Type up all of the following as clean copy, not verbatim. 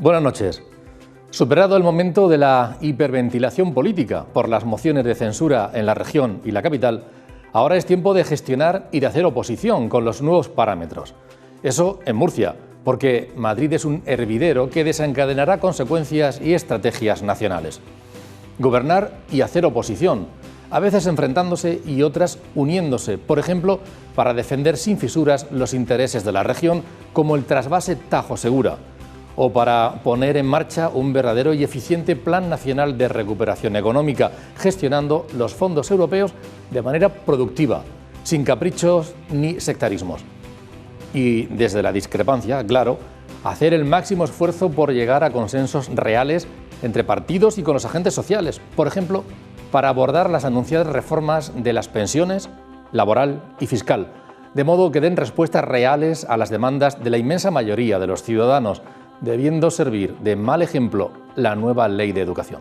Buenas noches. Superado el momento de la hiperventilación política por las mociones de censura en la región y la capital, ahora es tiempo de gestionar y de hacer oposición con los nuevos parámetros. Eso en Murcia, porque Madrid es un hervidero que desencadenará consecuencias y estrategias nacionales. Gobernar y hacer oposición, a veces enfrentándose y otras uniéndose, por ejemplo, para defender sin fisuras los intereses de la región, como el trasvase Tajo Segura, o para poner en marcha un verdadero y eficiente Plan Nacional de Recuperación Económica, gestionando los fondos europeos de manera productiva, sin caprichos ni sectarismos. Y desde la discrepancia, claro, hacer el máximo esfuerzo por llegar a consensos reales entre partidos y con los agentes sociales, por ejemplo, para abordar las anunciadas reformas de las pensiones, laboral y fiscal, de modo que den respuestas reales a las demandas de la inmensa mayoría de los ciudadanos, debiendo servir de mal ejemplo la nueva ley de educación.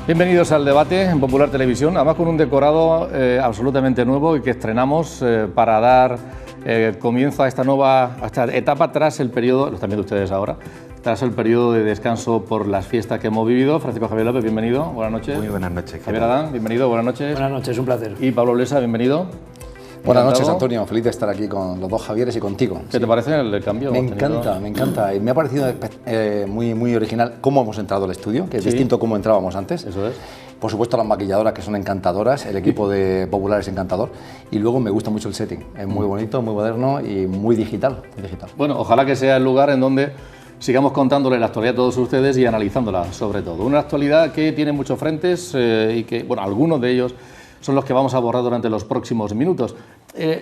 Bienvenidos al debate en Popular Televisión, además con un decorado absolutamente nuevo y que estrenamos para dar comienzo a esta etapa tras el periodo, lo están viendo ustedes ahora, tras el periodo de descanso por las fiestas que hemos vivido. Francisco Javier López, bienvenido, buenas noches. Muy buenas noches. Javier Adán, bienvenido, buenas noches. Buenas noches, un placer. Y Pablo Blesa, bienvenido. Buenas noches, Antonio. Feliz de estar aquí con los dos Javieres y contigo. ¿Qué te parece el cambio? Me encanta. Y me ha parecido muy original cómo hemos entrado al estudio, que es distinto a cómo entrábamos antes. Eso es. Por supuesto, las maquilladoras, que son encantadoras, el equipo de Popular es encantador. Y luego me gusta mucho el setting. Es muy bonito, muy moderno y muy digital. Bueno, ojalá que sea el lugar en donde sigamos contándole la actualidad a todos ustedes y analizándola sobre todo. Una actualidad que tiene muchos frentes y que, bueno, algunos de ellos son los que vamos a abordar durante los próximos minutos.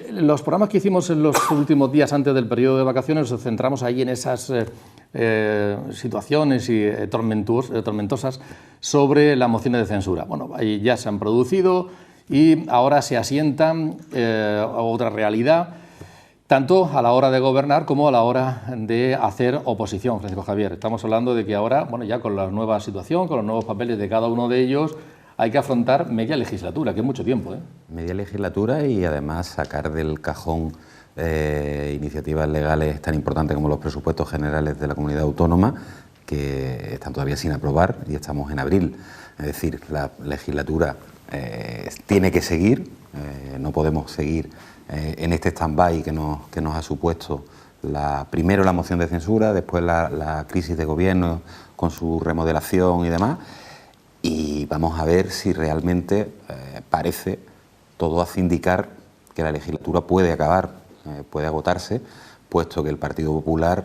Los programas que hicimos en los últimos días antes del periodo de vacaciones nos centramos ahí en esas situaciones y tormentosas sobre las mociones de censura. Bueno, ahí ya se han producido y ahora se asientan a otra realidad, tanto a la hora de gobernar como a la hora de hacer oposición, Francisco Javier. Estamos hablando de que ahora, bueno, ya con la nueva situación, con los nuevos papeles de cada uno de ellos, hay que afrontar media legislatura, que es mucho tiempo, ¿eh? Media legislatura y además sacar del cajón iniciativas legales tan importantes como los presupuestos generales de la comunidad autónoma, que están todavía sin aprobar y estamos en abril. Es decir, la legislatura tiene que seguir, no podemos seguir en este stand-by que nos ha supuesto primero la moción de censura, después la crisis de gobierno con su remodelación y demás. Y vamos a ver si realmente parece, todo hace indicar que la legislatura puede acabar, puede agotarse, puesto que el Partido Popular,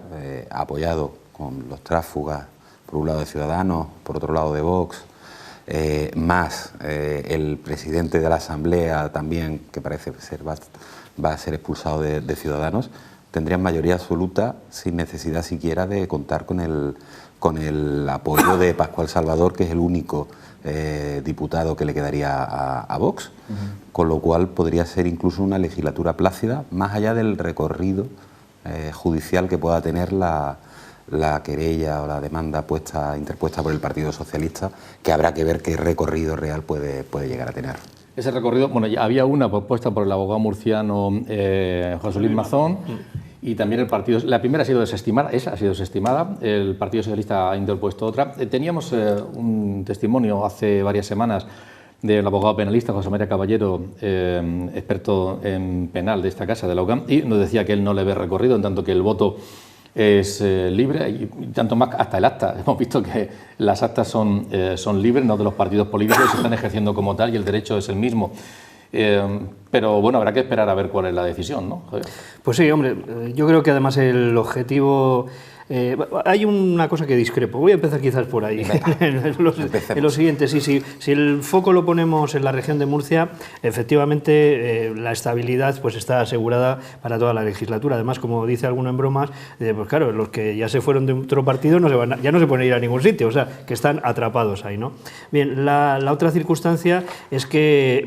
apoyado con los tránsfugas, por un lado de Ciudadanos, por otro lado de Vox, más el presidente de la Asamblea también, que parece ser va a ser expulsado de Ciudadanos, tendrían mayoría absoluta sin necesidad siquiera de contar con el apoyo de Pascual Salvador, que es el único diputado que le quedaría a Vox, con lo cual podría ser incluso una legislatura plácida, más allá del recorrido judicial que pueda tener la querella o la demanda interpuesta por el Partido Socialista, que habrá que ver qué recorrido real puede llegar a tener. Ese recorrido, bueno, ya había una propuesta por el abogado murciano José Luis Mazón. Y también el partido, la primera ha sido desestimada, esa ha sido desestimada, el Partido Socialista ha interpuesto otra. Teníamos un testimonio hace varias semanas del abogado penalista José María Caballero, experto en penal de esta casa, de la UCAM, y nos decía que él no le ve recorrido, en tanto que el voto es libre, y tanto más hasta el acta. Hemos visto que las actas son libres, no de los partidos políticos, se están ejerciendo como tal y el derecho es el mismo. Pero bueno, habrá que esperar a ver cuál es la decisión, ¿no, Javier? Pues sí, hombre, yo creo que además el objetivo Hay una cosa que discrepo. Voy a empezar quizás por ahí. En lo siguiente, si el foco lo ponemos en la región de Murcia, efectivamente la estabilidad pues está asegurada para toda la legislatura. Además, como dice alguno en bromas, pues claro, los que ya se fueron de otro partido ya no se pueden ir a ningún sitio, o sea, que están atrapados ahí, ¿no? Bien, la otra circunstancia es que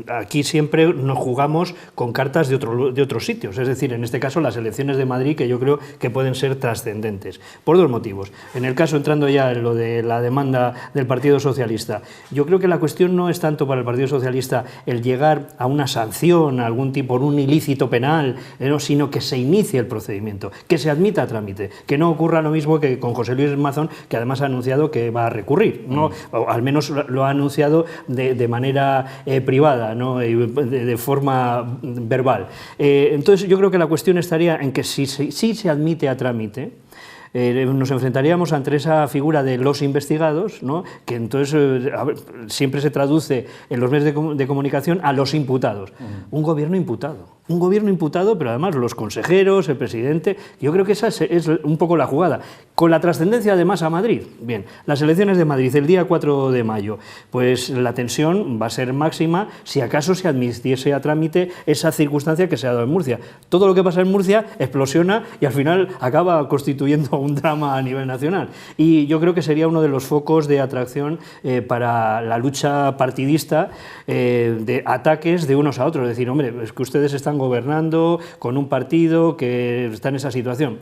aquí siempre nos jugamos con cartas de otros sitios, es decir, en este caso las elecciones de Madrid, que yo creo que pueden ser trascendentes, por dos motivos. En el caso, entrando ya en lo de la demanda del Partido Socialista, yo creo que la cuestión no es tanto para el Partido Socialista el llegar a una sanción, a algún tipo, un ilícito penal, sino que se inicie el procedimiento, que se admita a trámite, que no ocurra lo mismo que con José Luis Mazón, que además ha anunciado que va a recurrir, ¿no? O al menos lo ha anunciado de manera privada, ¿no? de forma verbal. Entonces yo creo que la cuestión estaría en que si se admite a trámite, nos enfrentaríamos ante esa figura de los investigados, ¿no? Que entonces siempre se traduce en los medios de comunicación a los imputados. Un gobierno imputado, pero además los consejeros, el presidente. Yo creo que esa es un poco la jugada. Con la trascendencia además a Madrid. Bien, las elecciones de Madrid el día 4 de mayo, pues la tensión va a ser máxima si acaso se admitiese a trámite esa circunstancia que se ha dado en Murcia. Todo lo que pasa en Murcia explosiona y al final acaba constituyendo un drama a nivel nacional. Y yo creo que sería uno de los focos de atracción para la lucha partidista, de ataques de unos a otros. Es decir, hombre, es que ustedes están gobernando con un partido que está en esa situación.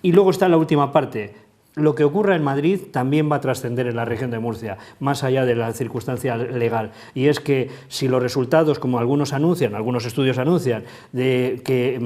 Y luego está la última parte. Lo que ocurra en Madrid también va a trascender en la región de Murcia, más allá de la circunstancia legal. Y es que si los resultados, como algunos estudios anuncian, de que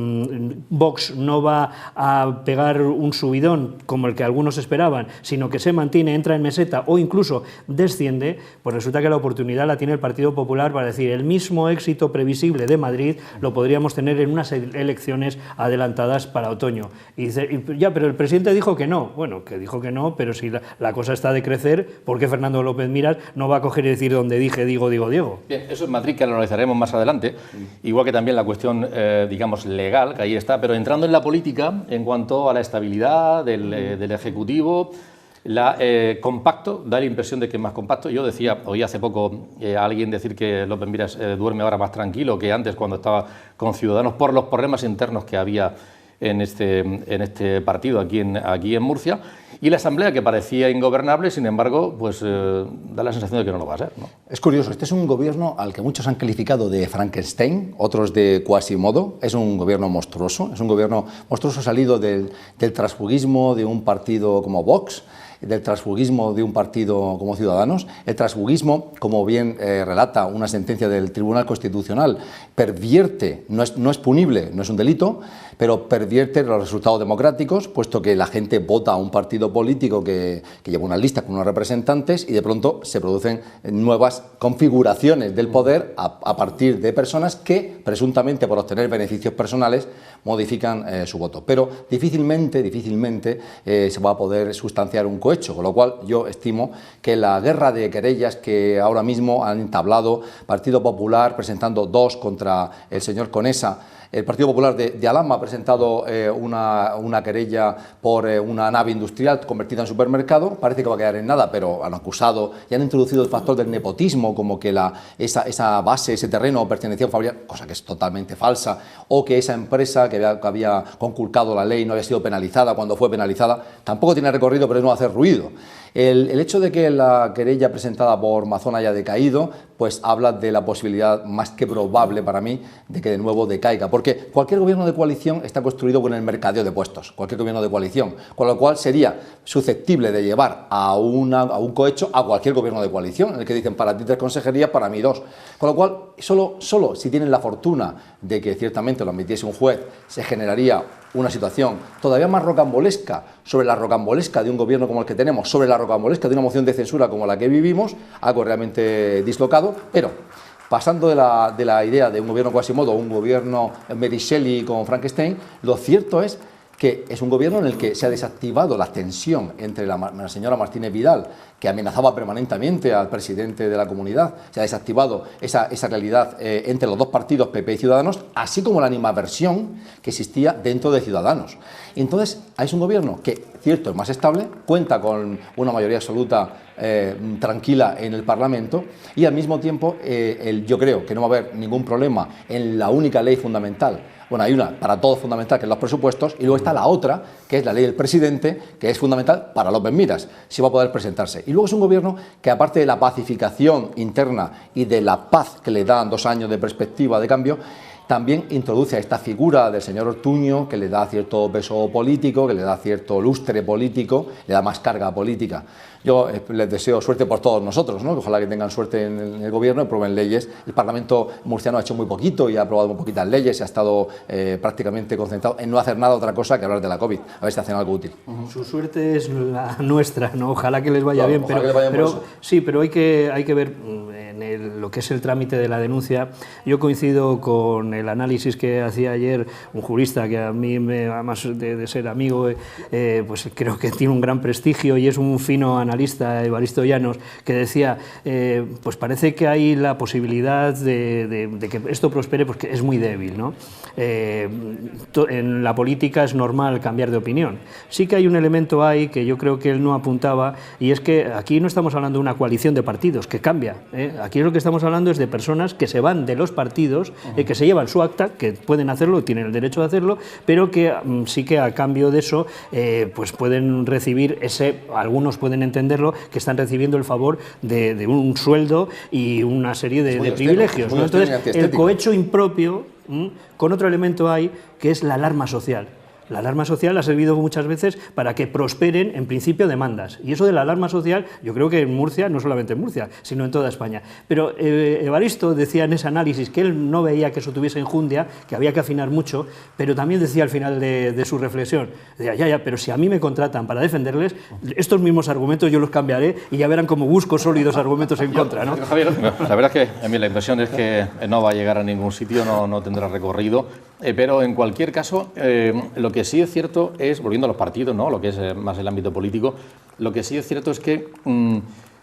Vox no va a pegar un subidón como el que algunos esperaban, sino que se mantiene, entra en meseta o incluso desciende, pues resulta que la oportunidad la tiene el Partido Popular para decir el mismo éxito previsible de Madrid lo podríamos tener en unas elecciones adelantadas para otoño. Y dice, ya, pero el presidente dijo que no. Bueno, que dijo que no, pero si la cosa está de crecer, ¿por qué Fernando López Miras no va a coger y decir donde dije, digo? Bien, eso es Madrid, que lo analizaremos más adelante, igual que también la cuestión, digamos, legal, que ahí está, pero entrando en la política, en cuanto a la estabilidad del Ejecutivo, compacto, da la impresión de que es más compacto. Yo oí hace poco a alguien decir que López Miras duerme ahora más tranquilo que antes cuando estaba con Ciudadanos por los problemas internos que había en este partido aquí en Murcia, y la Asamblea, que parecía ingobernable, sin embargo, pues da la sensación de que no lo va a ser, ¿no? Es curioso, este es un gobierno al que muchos han calificado de Frankenstein, otros de Quasimodo. Es un gobierno monstruoso, salido del transfugismo de un partido como Vox, del transfugismo de un partido como Ciudadanos. El transfugismo, como bien relata una sentencia del Tribunal Constitucional, pervierte, no es punible, no es un delito, pero pervierte los resultados democráticos, puesto que la gente vota a un partido político que lleva una lista con unos representantes y de pronto se producen nuevas configuraciones del poder a partir de personas que, presuntamente por obtener beneficios personales, modifican su voto. Pero difícilmente se va a poder sustanciar un cohecho, con lo cual yo estimo que la guerra de querellas que ahora mismo han entablado Partido Popular, presentando 2 contra el señor Conesa, el Partido Popular de Alhama ha presentado una querella por una nave industrial convertida en supermercado. Parece que va a quedar en nada, pero han acusado y han introducido el factor del nepotismo, como que esa base, ese terreno pertenecía a un familiar, cosa que es totalmente falsa, o que esa empresa que había conculcado la ley no había sido penalizada cuando fue penalizada. Tampoco tiene recorrido, pero es no hacer ruido. El hecho de que la querella presentada por Mazón haya decaído, pues habla de la posibilidad más que probable para mí de que de nuevo decaiga, porque cualquier gobierno de coalición está construido con el mercadeo de puestos, cualquier gobierno de coalición, con lo cual sería susceptible de llevar a un cohecho a cualquier gobierno de coalición, en el que dicen para ti 3 consejerías, para mí 2, con lo cual solo si tienen la fortuna de que ciertamente lo admitiese un juez, se generaría una situación todavía más rocambolesca sobre la rocambolesca de un gobierno como el que tenemos, sobre la rocambolesca de una moción de censura como la que vivimos, algo realmente dislocado. Pero pasando de la idea de un gobierno Quasimodo o un gobierno Mary Shelley con Frankenstein, lo cierto es que es un gobierno en el que se ha desactivado la tensión entre la señora Martínez Vidal, que amenazaba permanentemente al presidente de la comunidad, se ha desactivado esa realidad entre los dos partidos, PP y Ciudadanos, así como la animadversión que existía dentro de Ciudadanos. Y entonces, es un gobierno que, cierto, es más estable, cuenta con una mayoría absoluta tranquila en el Parlamento y al mismo tiempo yo creo que no va a haber ningún problema en la única ley fundamental. Bueno, hay una para todos fundamental, que es los presupuestos, y luego está la otra, que es la ley del presidente, que es fundamental para López Miras, si va a poder presentarse. Y luego es un gobierno que, aparte de la pacificación interna y de la paz que le dan 2 años de perspectiva de cambio, también introduce a esta figura del señor Ortuño, que le da cierto peso político, que le da cierto lustre político, le da más carga política. Yo les deseo suerte por todos nosotros, ¿no? Ojalá que tengan suerte en el gobierno y aprueben leyes. El Parlamento murciano ha hecho muy poquito y ha aprobado muy poquitas leyes, se ha estado prácticamente concentrado en no hacer nada otra cosa que hablar de la COVID, a ver si hacen algo útil. Su suerte es la nuestra, ¿no? Ojalá que les vaya bien, pero sí, pero hay que ver en lo que es el trámite de la denuncia. Yo coincido con el análisis que hacía ayer un jurista que a mí, además de ser amigo, pues creo que tiene un gran prestigio y es un fino analista, Evaristo Llanos, que decía, pues parece que hay la posibilidad de que esto prospere porque es muy débil, ¿no? En la política es normal cambiar de opinión. Sí que hay un elemento ahí que yo creo que él no apuntaba, y es que aquí no estamos hablando de una coalición de partidos que cambia, aquí lo que estamos hablando es de personas que se van de los partidos, que se llevan su acta, que pueden hacerlo, tienen el derecho de hacerlo, pero que sí que a cambio de eso pues pueden recibir algunos pueden entenderlo, que están recibiendo el favor de un sueldo y una serie de privilegios, ¿no? Entonces, el cohecho impropio, con otro elemento hay, que es la alarma social. La alarma social ha servido muchas veces para que prosperen, en principio, demandas. Y eso de la alarma social, yo creo que en Murcia, no solamente en Murcia, sino en toda España. Pero Evaristo decía en ese análisis que él no veía que eso tuviese enjundia, que había que afinar mucho, pero también decía al final de su reflexión, decía, pero si a mí me contratan para defenderles, estos mismos argumentos yo los cambiaré y ya verán cómo busco sólidos argumentos en contra, ¿no? Javier, la verdad es que a mí la impresión es que no va a llegar a ningún sitio, no tendrá recorrido, pero en cualquier caso, lo que sí es cierto es, volviendo a los partidos, ¿no? Lo que es más el ámbito político, lo que sí es cierto es que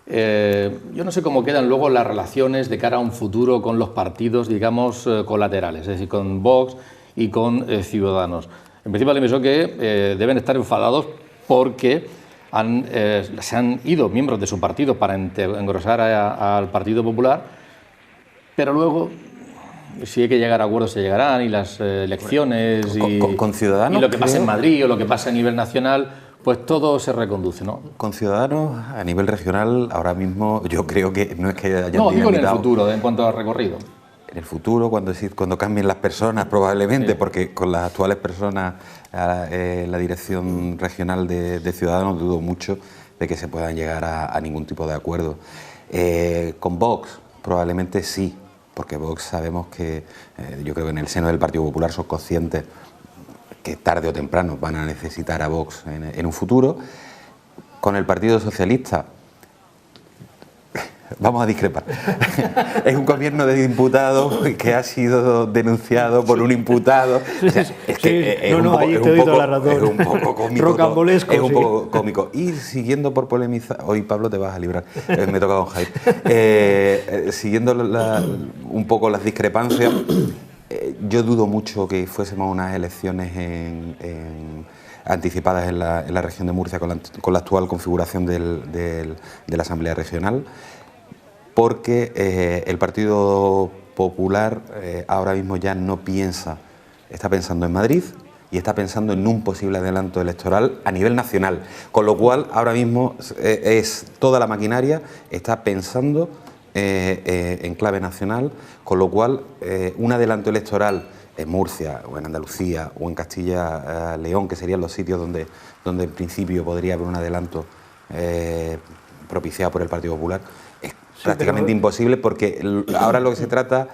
yo no sé cómo quedan luego las relaciones de cara a un futuro con los partidos, digamos, colaterales, es decir, con Vox y con Ciudadanos. En principio, la impresión que deben estar enfadados porque se han ido miembros de su partido para engrosar al Partido Popular, pero luego, si hay que llegar a acuerdos, se llegarán, y las elecciones con Ciudadanos, y lo que pasa en Madrid o lo que pasa a nivel nacional, pues todo se reconduce, ¿no? Con Ciudadanos, a nivel regional, ahora mismo yo creo que no es que hayan dinamitado. No, digo en el futuro, en cuanto a recorrido. En el futuro, cuando cambien las personas, probablemente, sí. Porque con las actuales personas, la dirección regional de Ciudadanos, dudo mucho de que se puedan llegar a ningún tipo de acuerdo. Con Vox, probablemente sí. Porque Vox sabemos que, yo creo que en el seno del Partido Popular son conscientes que tarde o temprano van a necesitar a Vox en un futuro. Con el Partido Socialista vamos a discrepar. Es un gobierno de imputados que ha sido denunciado por un imputado. O sea, es que es un poco cómico. Rocambolesco. Es un poco cómico. Y siguiendo por polemizar, hoy Pablo te vas a librar, me toca con Jaime. Siguiendo un poco las discrepancias, yo dudo mucho que fuésemos unas elecciones anticipadas en la región de Murcia con la actual configuración de la Asamblea Regional, porque el Partido Popular ahora mismo ya no piensa, está pensando en Madrid y está pensando en un posible adelanto electoral a nivel nacional, con lo cual ahora mismo toda la maquinaria está pensando en clave nacional, con lo cual un adelanto electoral en Murcia o en Andalucía o en Castilla-León, que serían los sitios donde en principio podría haber un adelanto propiciado por el Partido Popular, es prácticamente imposible, porque ahora lo que se trata,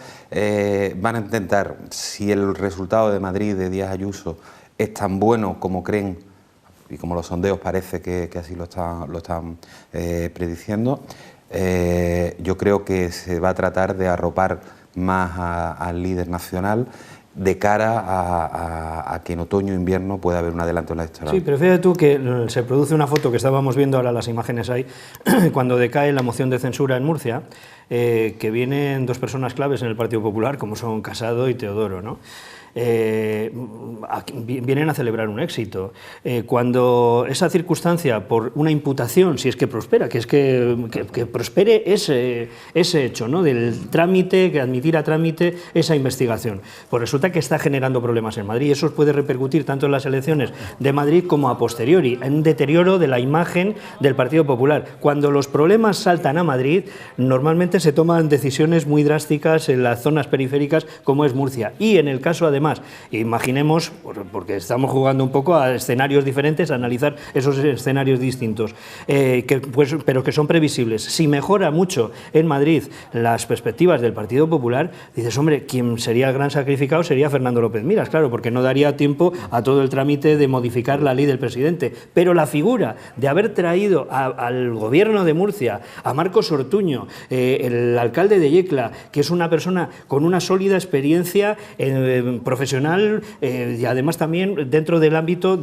van a intentar, si el resultado de Madrid de Díaz Ayuso es tan bueno como creen y como los sondeos parece que así lo están prediciendo, yo creo que se va a tratar de arropar más al líder nacional de cara a que en otoño o invierno pueda haber un adelanto en la electoral. Sí, pero fíjate tú que se produce una foto que estábamos viendo, ahora las imágenes ahí, cuando decae la moción de censura en Murcia, que vienen dos personas claves en el Partido Popular, como son Casado y Teodoro, ¿no? Vienen a celebrar un éxito. Cuando esa circunstancia, por una imputación, si es que prospera, que es que prospere ese hecho, ¿no?, del trámite, que admitir a trámite esa investigación, pues resulta que está generando problemas en Madrid, y eso puede repercutir tanto en las elecciones de Madrid como a posteriori, en un deterioro de la imagen del Partido Popular. Cuando los problemas saltan a Madrid, normalmente se toman decisiones muy drásticas en las zonas periféricas, como es Murcia, y en el caso además, imaginemos, porque estamos jugando un poco a escenarios diferentes, a analizar esos escenarios distintos, pero que son previsibles. Si mejora mucho en Madrid las perspectivas del Partido Popular, dices, hombre, quien sería el gran sacrificado sería Fernando López Miras, claro, porque no daría tiempo a todo el trámite de modificar la ley del presidente. Pero la figura de haber traído al gobierno de Murcia a Marcos Ortuño, el alcalde de Yecla, que es una persona con una sólida experiencia profesional y además también dentro del ámbito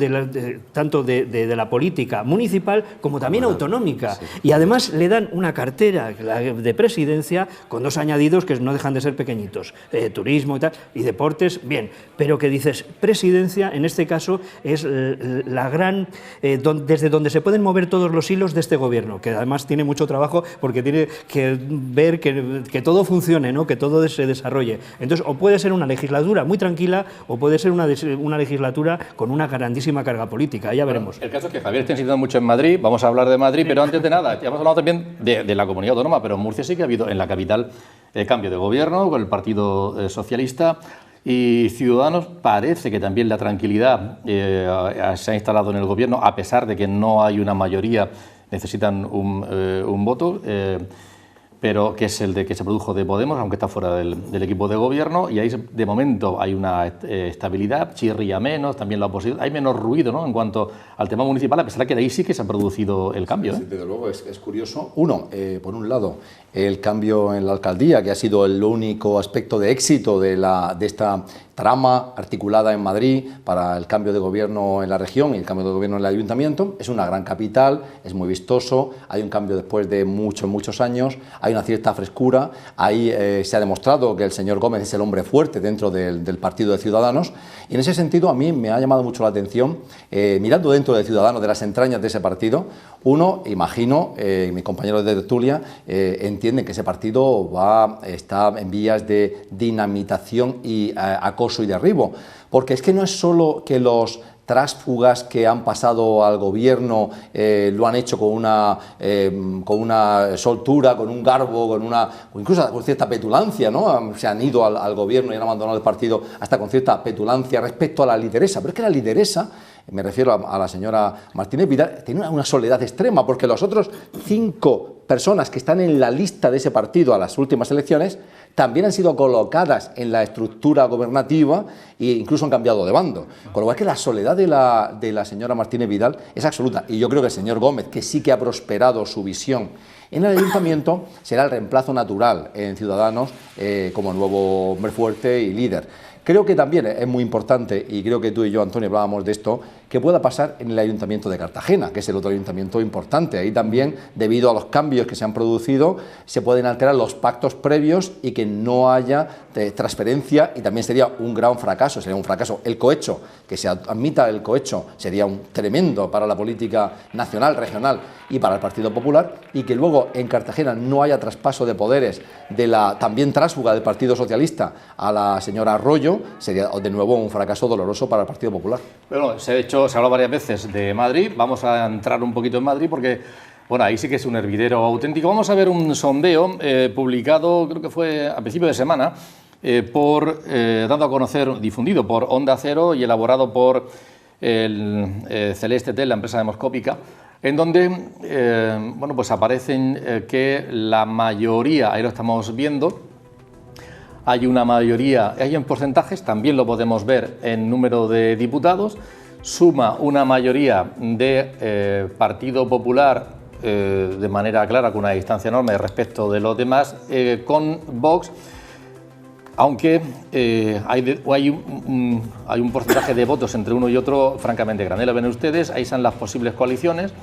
tanto de la política municipal como también autonómica. Sí. Y además le dan una cartera de presidencia con dos añadidos que no dejan de ser pequeñitos, turismo y tal, y deportes, bien, pero que dices, presidencia en este caso es la gran, desde donde se pueden mover todos los hilos de este gobierno, que además tiene mucho trabajo porque tiene que ver que todo funcione, ¿no?, que todo se desarrolle. Entonces, o puede ser una legislatura muy tranquila o puede ser una legislatura con una grandísima carga política, ya veremos. El caso es que Javier está insistiendo mucho en Madrid, vamos a hablar de Madrid, pero antes de nada, ya hemos hablado también de la comunidad autónoma, pero en Murcia sí que ha habido en la capital cambio de gobierno con el Partido Socialista y Ciudadanos. Parece que también la tranquilidad se ha instalado en el gobierno, a pesar de que no hay una mayoría, necesitan un voto. Pero que es el de que se produjo de Podemos, aunque está fuera del equipo de gobierno, y ahí de momento hay una estabilidad, chirría menos, también la oposición, hay menos ruido, ¿no?, en cuanto al tema municipal, a pesar de que de ahí sí que se ha producido el cambio. Sí, desde luego es curioso. Uno, por un lado, el cambio en la alcaldía, que ha sido el único aspecto de éxito de esta trama articulada en Madrid para el cambio de gobierno en la región y el cambio de gobierno en el ayuntamiento. Es una gran capital, es muy vistoso, hay un cambio después de muchos años, hay una cierta frescura, ahí se ha demostrado que el señor Gómez es el hombre fuerte dentro del partido de Ciudadanos, y en ese sentido a mí me ha llamado mucho la atención, mirando dentro de Ciudadanos, de las entrañas de ese partido, uno, imagino, mis compañeros de tertulia entienden que ese partido está en vías de dinamitación y acoso y derribo, porque es que no es solo que los tránsfugas que han pasado al gobierno lo han hecho con una soltura, con un garbo, incluso con cierta petulancia, ¿no? Se han ido al gobierno y han abandonado el partido hasta con cierta petulancia respecto a la lideresa, pero es que la lideresa, me refiero a la señora Martínez Vidal, tiene una soledad extrema, porque los otros 5 personas que están en la lista de ese partido a las últimas elecciones también han sido colocadas en la estructura gobernativa e incluso han cambiado de bando. Con lo cual es que la soledad de la señora Martínez Vidal es absoluta. Y yo creo que el señor Gómez, que sí que ha prosperado su visión en el ayuntamiento, será el reemplazo natural en Ciudadanos como nuevo hombre fuerte y líder. Creo que también es muy importante, y creo que tú y yo, Antonio, hablábamos de esto, que pueda pasar en el Ayuntamiento de Cartagena, que es el otro ayuntamiento importante. Ahí también, debido a los cambios que se han producido, se pueden alterar los pactos previos y que no haya transferencia, y también sería un gran fracaso, sería un fracaso el cohecho, que se admita el cohecho, sería un tremendo para la política nacional, regional y para el Partido Popular, y que luego en Cartagena no haya traspaso de poderes de la también tránsfuga del Partido Socialista a la señora Arroyo, sería de nuevo un fracaso doloroso para el Partido Popular. Bueno, se ha hablado varias veces de Madrid, vamos a entrar un poquito en Madrid porque, bueno, ahí sí que es un hervidero auténtico. Vamos a ver un sondeo publicado, creo que fue a principio de semana, dado a conocer, difundido por Onda Cero y elaborado por el Celeste Tel, la empresa demoscópica, en donde bueno, pues aparecen que la mayoría, ahí lo estamos viendo, hay una mayoría, hay en porcentajes, también lo podemos ver en número de diputados, suma una mayoría de Partido Popular de manera clara, con una distancia enorme respecto de los demás, con Vox Aunque hay un porcentaje de votos entre uno y otro francamente grande. Lo ven ustedes, ahí están las posibles coaliciones.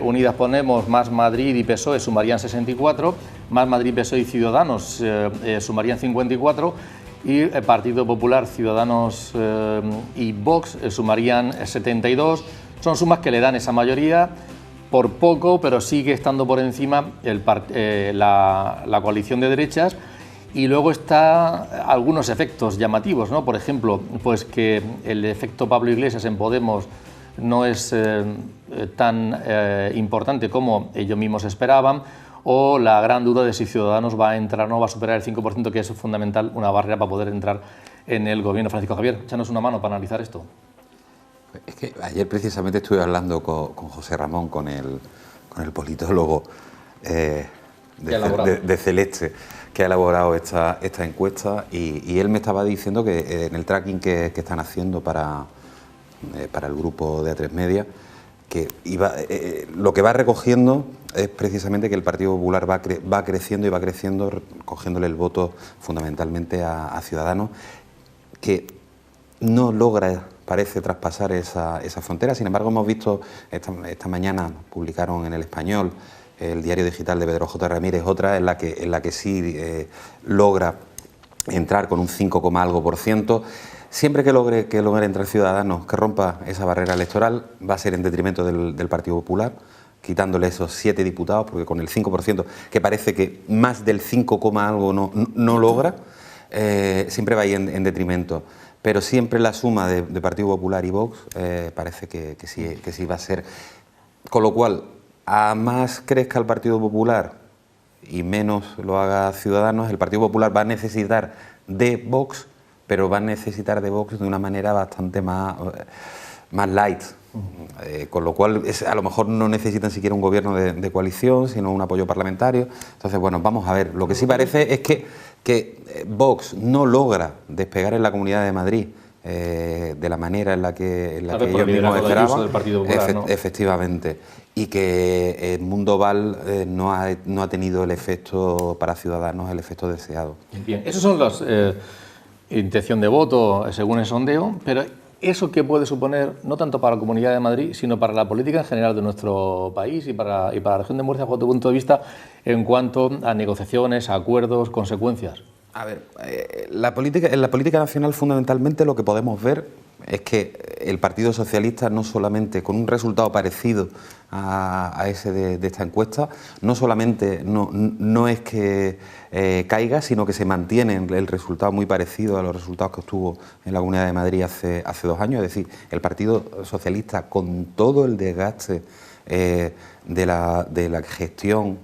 Unidas Podemos, Más Madrid y PSOE sumarían 64, Más Madrid, PSOE y Ciudadanos sumarían 54 y el Partido Popular, Ciudadanos y Vox sumarían 72. Son sumas que le dan esa mayoría por poco, pero sigue estando por encima la coalición de derechas. Y luego está algunos efectos llamativos, ¿no? Por ejemplo, pues que el efecto Pablo Iglesias en Podemos no es tan importante como ellos mismos esperaban, o la gran duda de si Ciudadanos va a entrar o no va a superar el 5%, que es fundamental, una barrera para poder entrar en el gobierno. Francisco Javier, échanos una mano para analizar esto. Es que ayer precisamente estuve hablando con José Ramón, con el politólogo de Celeste, que ha elaborado esta encuesta, y él me estaba diciendo que en el tracking que están haciendo para el grupo de A3 Media, que lo que va recogiendo es precisamente que el Partido Popular va creciendo y va creciendo, cogiéndole el voto fundamentalmente a Ciudadanos, que no logra, parece, traspasar esa frontera. Sin embargo, hemos visto, esta mañana publicaron en El Español, el diario digital de Pedro J. Ramírez, otra en la que sí logra entrar con un 5, algo%. Siempre que logre entrar Ciudadanos, que rompa esa barrera electoral, va a ser en detrimento del Partido Popular, quitándole esos 7 diputados, porque con el 5%, que parece que más del 5, algo no logra, siempre va a ir en detrimento. Pero siempre la suma de Partido Popular y Vox parece que sí va a ser. Con lo cual, a más crezca el Partido Popular y menos lo haga Ciudadanos, el Partido Popular va a necesitar de Vox, pero va a necesitar de Vox de una manera bastante más light. Con lo cual, a lo mejor no necesitan siquiera un gobierno de coalición, sino un apoyo parlamentario. Entonces, bueno, vamos a ver. Lo que sí parece es que Vox no logra despegar en la Comunidad de Madrid de la manera en la que ellos mismos esperaban. Del Partido Popular, ¿no? Efectivamente. Y que el mundo Val no ha tenido el efecto para Ciudadanos, el efecto deseado. Bien, esos son los intención de voto según el sondeo, pero ¿eso qué puede suponer, no tanto para la Comunidad de Madrid, sino para la política en general de nuestro país y para la región de Murcia, bajo tu punto de vista, en cuanto a negociaciones, acuerdos, consecuencias? A ver, en la política nacional fundamentalmente lo que podemos ver es que el Partido Socialista, no solamente con un resultado parecido a ese de esta encuesta, no solamente no es que caiga, sino que se mantiene el resultado muy parecido a los resultados que obtuvo en la Comunidad de Madrid hace 2 años. Es decir, el Partido Socialista, con todo el desgaste de la gestión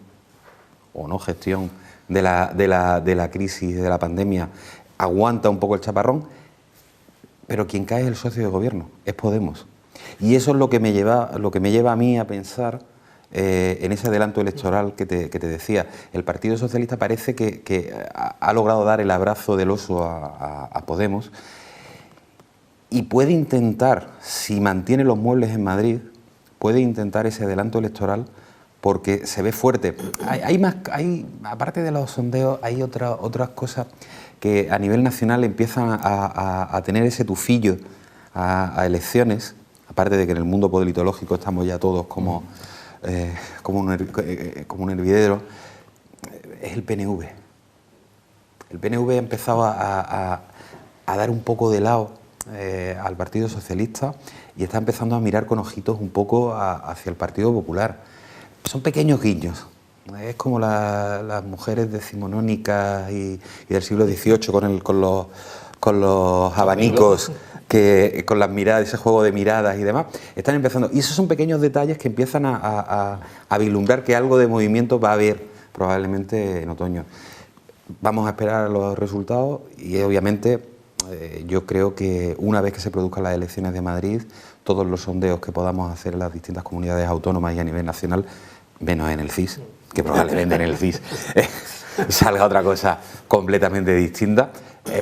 o no gestión de la crisis, de la pandemia, aguanta un poco el chaparrón, pero quien cae es el socio de gobierno, es Podemos. Y eso es lo que me lleva a mí a pensar en ese adelanto electoral que te decía. El Partido Socialista parece que ha logrado dar el abrazo del oso a Podemos y puede intentar, si mantiene los muebles en Madrid, puede intentar ese adelanto electoral porque se ve fuerte. Aparte de los sondeos, hay otras cosas que a nivel nacional empiezan a tener ese tufillo a elecciones, aparte de que en el mundo politológico estamos ya todos como un hervidero, es el PNV. El PNV ha empezado a dar un poco de lado al Partido Socialista y está empezando a mirar con ojitos un poco hacia el Partido Popular. Son pequeños guiños. Es como las mujeres decimonónicas y del siglo XVIII con los abanicos, con las miradas, ese juego de miradas y demás. Están empezando. Y esos son pequeños detalles que empiezan a vislumbrar que algo de movimiento va a haber probablemente en otoño. Vamos a esperar los resultados y obviamente yo creo que una vez que se produzcan las elecciones de Madrid, todos los sondeos que podamos hacer en las distintas comunidades autónomas y a nivel nacional, menos en el CIS, que probablemente en el CIS salga otra cosa completamente distinta,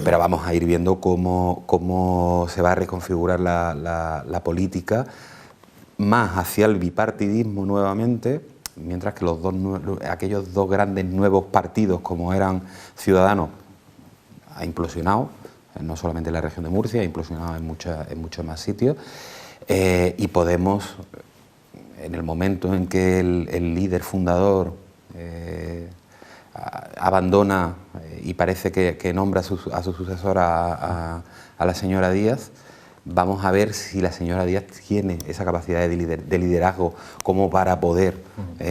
pero vamos a ir viendo cómo se va a reconfigurar la política más hacia el bipartidismo nuevamente, mientras que aquellos dos grandes nuevos partidos como eran Ciudadanos, ha implosionado, no solamente en la región de Murcia, ha implosionado en muchos más sitios, y Podemos, en el momento en que el líder fundador abandona y parece que nombra a su sucesora a la señora Díaz, vamos a ver si la señora Díaz tiene esa capacidad de liderazgo como para poder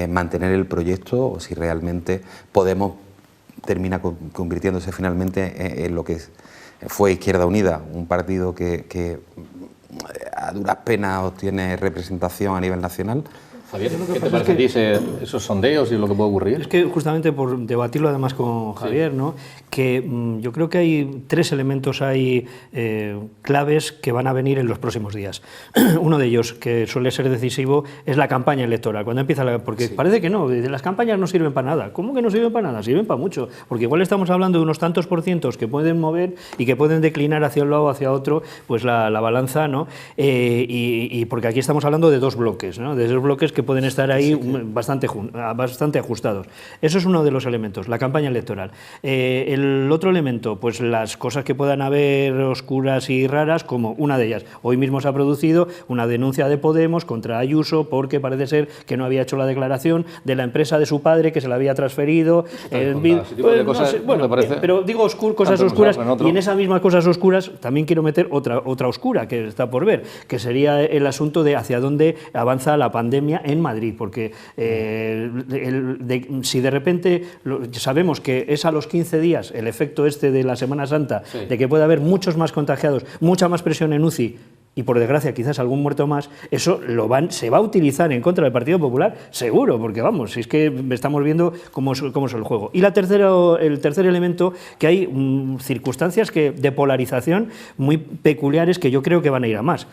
mantener el proyecto, o si realmente Podemos termina convirtiéndose finalmente en lo que fue Izquierda Unida, un partido que a duras penas obtiene representación a nivel nacional. Javier, ¿qué te parece a ti esos sondeos y lo que puede ocurrir? Es que justamente por debatirlo además con Javier, ¿no? Que yo creo que hay tres elementos claves que van a venir en los próximos días. Uno de ellos, que suele ser decisivo, es la campaña electoral. Cuando empieza porque parece que no, las campañas no sirven para nada. ¿Cómo que no sirven para nada? Sirven para mucho, porque igual estamos hablando de unos tantos % que pueden mover y que pueden declinar hacia un lado o hacia otro, pues la balanza, ¿no? Y porque aquí estamos hablando de dos bloques, ¿no? De dos bloques que pueden estar ahí bastante ajustados. Eso es uno de los elementos, la campaña electoral. El otro elemento, pues las cosas que puedan haber oscuras y raras, como una de ellas. Hoy mismo se ha producido una denuncia de Podemos contra Ayuso porque parece ser que no había hecho la declaración de la empresa de su padre que se la había transferido. Pero digo cosas oscuras, y en esas mismas cosas oscuras también quiero meter otra oscura que está por ver, que sería el asunto de hacia dónde avanza la pandemia en Madrid, porque si de repente sabemos que es a los 15 días el efecto de la Semana Santa, de que puede haber muchos más contagiados, mucha más presión en UCI y por desgracia quizás algún muerto más, eso se va a utilizar en contra del Partido Popular, seguro, porque vamos, si es que estamos viendo cómo es el juego. Y el tercer elemento, que hay circunstancias de polarización muy peculiares que yo creo que van a ir a más.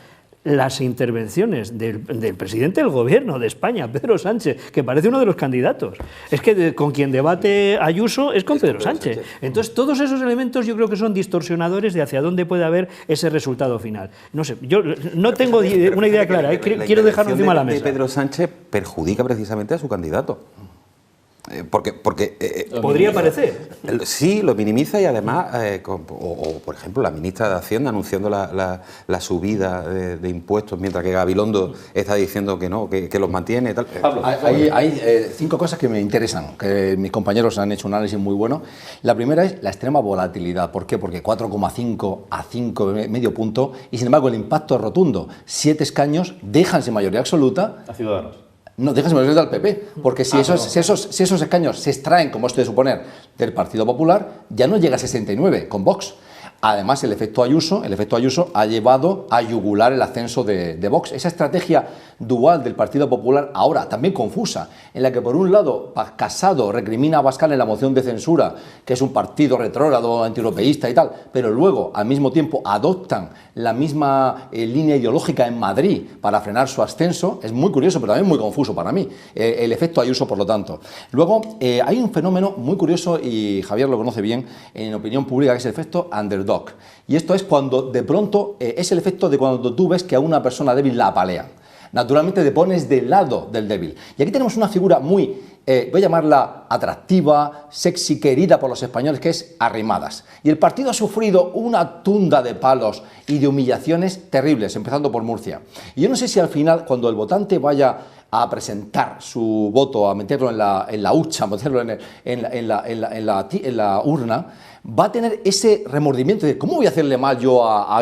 Las intervenciones del presidente del Gobierno de España, Pedro Sánchez, que parece uno de los candidatos. Es que con quien debate Ayuso es con Pedro Sánchez. Entonces, todos esos elementos yo creo que son distorsionadores de hacia dónde puede haber ese resultado final. No sé, yo no tengo una idea clara, quiero dejarlo encima de la mesa. Pedro Sánchez perjudica precisamente a su candidato. Porque podría parecer. Sí, lo minimiza, y además, por ejemplo, la ministra de Hacienda anunciando la subida de impuestos, mientras que Gabilondo está diciendo que no, que los mantiene. Tal. Hay 5 cosas que me interesan, que mis compañeros han hecho un análisis muy bueno. La primera es la extrema volatilidad. ¿Por qué? Porque 4,5 a 5,5 puntos, y sin embargo el impacto es rotundo. 7 escaños dejan sin mayoría absoluta a Ciudadanos. No, déjame decir al PP, porque si esos escaños se extraen, como es de suponer, del Partido Popular, ya no llega a 69 con Vox. Además, el efecto Ayuso ha llevado a yugular el ascenso de Vox. Esa estrategia dual del Partido Popular, ahora también confusa, en la que por un lado Casado recrimina a Abascal en la moción de censura, que es un partido retrógrado, antieuropeísta y tal, pero luego al mismo tiempo adoptan la misma línea ideológica en Madrid para frenar su ascenso, es muy curioso, pero también muy confuso para mí, el efecto Ayuso, por lo tanto. Luego, hay un fenómeno muy curioso, y Javier lo conoce bien, en opinión pública, que es el efecto underdog. Y esto es cuando de pronto, es el efecto de cuando tú ves que a una persona débil la apalean. Naturalmente te pones del lado del débil. Y aquí tenemos una figura muy, voy a llamarla atractiva, sexy, querida por los españoles, que es Arrimadas. Y el partido ha sufrido una tunda de palos y de humillaciones terribles, empezando por Murcia. Y yo no sé si al final, cuando el votante vaya a presentar su voto, a meterlo en la hucha, a meterlo en la urna, va a tener ese remordimiento de ¿cómo voy a hacerle mal yo a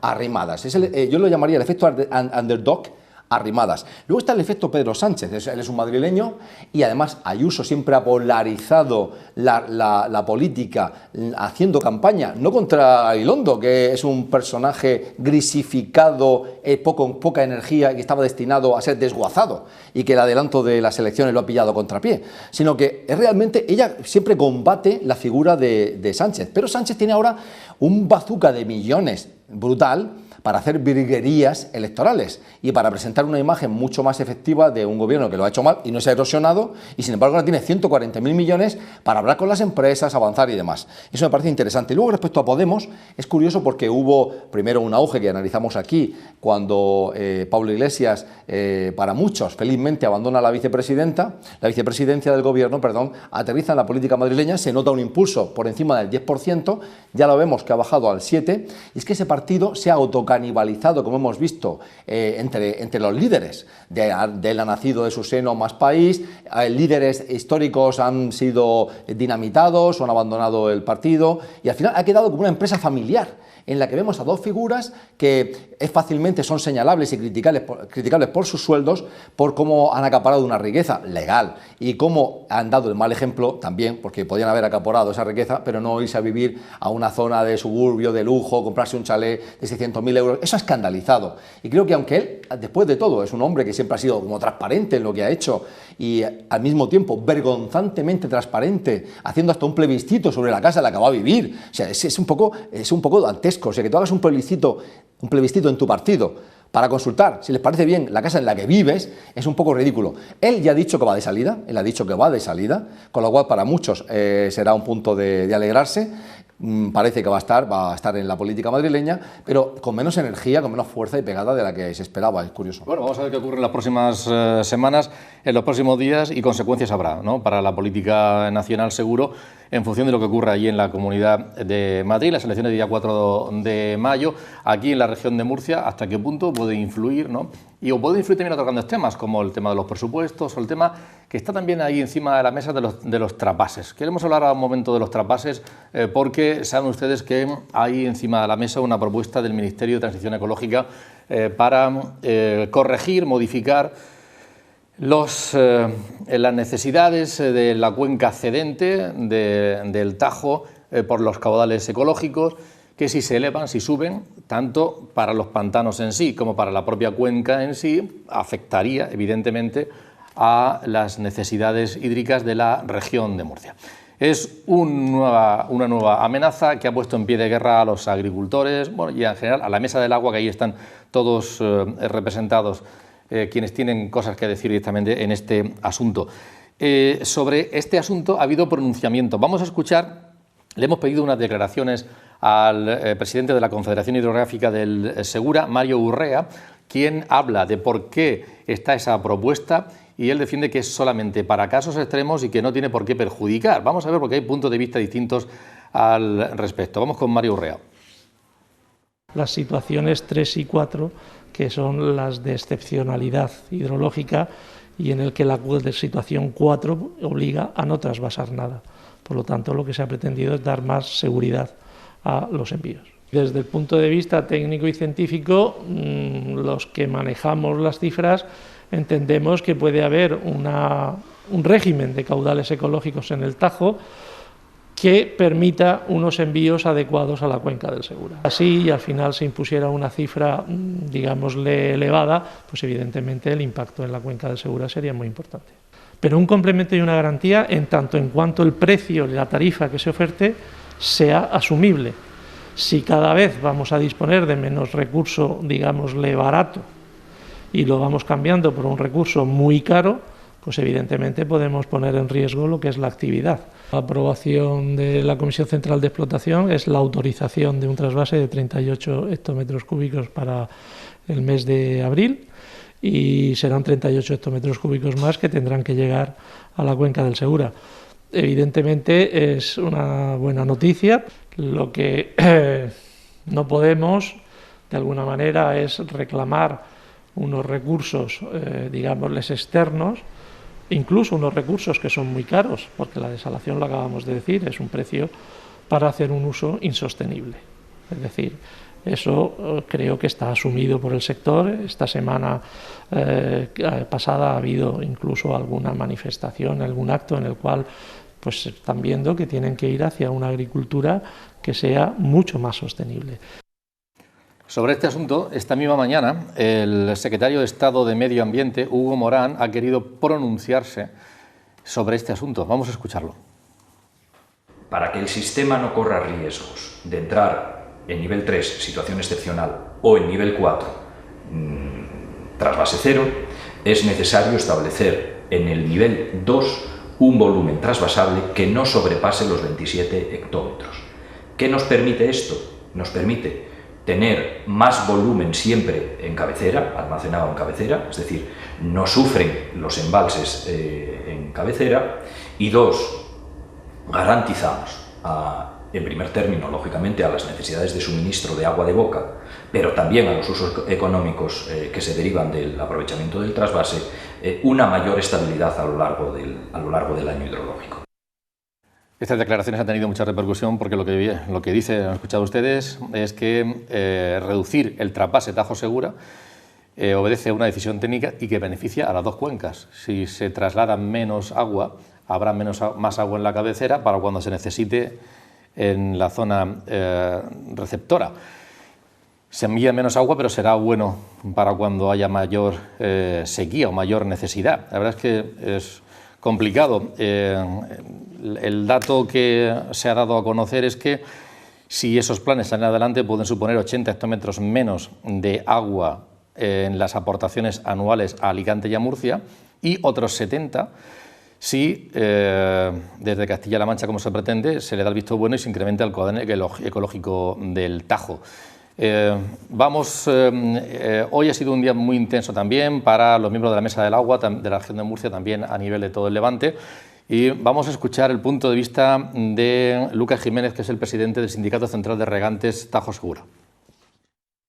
Arrimadas? Yo lo llamaría el efecto underdog Arrimadas. Luego está el efecto Pedro Sánchez, él es un madrileño, y además Ayuso siempre ha polarizado la política haciendo campaña, no contra Gabilondo, que es un personaje grisificado, con poca energía y que estaba destinado a ser desguazado, y que el adelanto de las elecciones lo ha pillado a contrapié, sino que realmente ella siempre combate la figura de Sánchez. Pero Sánchez tiene ahora un bazooka de millones brutal para hacer virguerías electorales y para presentar una imagen mucho más efectiva de un gobierno que lo ha hecho mal y no se ha erosionado, y sin embargo ahora tiene 140.000 millones para hablar con las empresas, avanzar y demás. Eso me parece interesante. Y luego, respecto a Podemos, es curioso porque hubo primero un auge que analizamos aquí cuando Pablo Iglesias, para muchos, felizmente abandona la vicepresidencia del gobierno, aterriza en la política madrileña, se nota un impulso por encima del 10%, ya lo vemos que ha bajado al 7%, y es que ese partido se ha autocanibalizado, como hemos visto, entre los líderes. De él ha nacido de su seno Más País, líderes históricos han sido dinamitados o han abandonado el partido, y al final ha quedado como una empresa familiar, en la que vemos a dos figuras que fácilmente son señalables y criticables por sus sueldos, por cómo han acaparado una riqueza legal y cómo han dado el mal ejemplo también, porque podían haber acaparado esa riqueza, pero no irse a vivir a una zona de suburbio, de lujo, comprarse un chalet de 600.000 euros. Eso ha escandalizado. Y creo que aunque él, después de todo, es un hombre que siempre ha sido como transparente en lo que ha hecho y al mismo tiempo vergonzantemente transparente, haciendo hasta un plebiscito sobre la casa en la que va a vivir. O sea, es un poco dantesco. O sea, que tú hagas un plebiscito en tu partido para consultar si les parece bien la casa en la que vives, es un poco ridículo. Él ya ha dicho que va de salida, con lo cual para muchos será un punto de alegrarse. Parece que va a estar en la política madrileña, pero con menos energía, con menos fuerza y pegada de la que se esperaba. Es curioso. Bueno, vamos a ver qué ocurre en las próximas semanas, en los próximos días, y consecuencias habrá, ¿no?, para la política nacional, seguro, en función de lo que ocurra allí en la Comunidad de Madrid, las elecciones del día 4 de mayo, aquí en la región de Murcia, hasta qué punto puede influir, ¿no? O puede influir también otros grandes temas, como el tema de los presupuestos o el tema que está también ahí encima de la mesa de los trapases. Queremos hablar un momento de los trapases porque saben ustedes que hay encima de la mesa una propuesta del Ministerio de Transición Ecológica para corregir, modificar las necesidades de la cuenca cedente del Tajo por los caudales ecológicos, que si se elevan, si suben, tanto para los pantanos en sí como para la propia cuenca en sí, afectaría evidentemente a las necesidades hídricas de la región de Murcia. Es una nueva amenaza que ha puesto en pie de guerra a los agricultores, y en general a la mesa del agua, que ahí están todos representados quienes tienen cosas que decir directamente en este asunto. Sobre este asunto ha habido pronunciamiento. Vamos a escuchar, le hemos pedido unas declaraciones al presidente de la Confederación Hidrográfica del Segura, Mario Urrea, quien habla de por qué está esa propuesta, y él defiende que es solamente para casos extremos y que no tiene por qué perjudicar. Vamos a ver, porque hay puntos de vista distintos al respecto. Vamos con Mario Urrea. Las situaciones 3 y 4, que son las de excepcionalidad hidrológica, y en el que la situación 4 obliga a no trasvasar nada. Por lo tanto, lo que se ha pretendido es dar más seguridad a los envíos. Desde el punto de vista técnico y científico, los que manejamos las cifras entendemos que puede haber un régimen de caudales ecológicos en el Tajo que permita unos envíos adecuados a la cuenca del Segura. Así, y al final se impusiera una cifra, digámosle, elevada, pues evidentemente el impacto en la cuenca del Segura sería muy importante. Pero un complemento y una garantía en tanto en cuanto el precio de la tarifa que se oferte sea asumible. Si cada vez vamos a disponer de menos recurso, digámosle, barato, y lo vamos cambiando por un recurso muy caro, pues evidentemente podemos poner en riesgo lo que es la actividad. La aprobación de la Comisión Central de Explotación es la autorización de un trasvase de 38 hectómetros cúbicos para el mes de abril, y serán 38 hectómetros cúbicos más que tendrán que llegar a la cuenca del Segura. Evidentemente es una buena noticia. Lo que no podemos, de alguna manera, es reclamar unos recursos, digámosles, externos, incluso unos recursos que son muy caros, porque la desalación, lo acabamos de decir, es un precio para hacer un uso insostenible. Es decir, eso creo que está asumido por el sector. Esta semana pasada ha habido incluso alguna manifestación, algún acto en el cual pues están viendo que tienen que ir hacia una agricultura que sea mucho más sostenible. Sobre este asunto, esta misma mañana, el secretario de Estado de Medio Ambiente, Hugo Morán, ha querido pronunciarse sobre este asunto. Vamos a escucharlo. Para que el sistema no corra riesgos de entrar en nivel 3, situación excepcional, o en nivel 4, trasvase cero, es necesario establecer en el nivel 2 un volumen trasvasable que no sobrepase los 27 hectómetros. ¿Qué nos permite esto? Nos permite tener más volumen siempre en cabecera, almacenado en cabecera, es decir, no sufren los embalses en cabecera, y 2, garantizamos en primer término, lógicamente, a las necesidades de suministro de agua de boca, pero también a los usos económicos que se derivan del aprovechamiento del trasvase, una mayor estabilidad a lo largo del año hidrológico. Estas declaraciones han tenido mucha repercusión porque lo que dice, han escuchado ustedes, es que reducir el trasvase Tajo Segura obedece a una decisión técnica y que beneficia a las dos cuencas. Si se traslada menos agua, habrá más agua en la cabecera para cuando se necesite en la zona receptora. Se envía menos agua, pero será bueno para cuando haya mayor sequía o mayor necesidad. La verdad es que es complicado. El dato que se ha dado a conocer es que si esos planes salen adelante pueden suponer 80 hectómetros menos de agua en las aportaciones anuales a Alicante y a Murcia, y otros 70 si desde Castilla-La Mancha, como se pretende, se le da el visto bueno y se incrementa el coden ecológico del Tajo. Hoy ha sido un día muy intenso también para los miembros de la Mesa del Agua de la región de Murcia, también a nivel de todo el Levante, y vamos a escuchar el punto de vista de Lucas Jiménez, que es el presidente del Sindicato Central de Regantes Tajo Segura.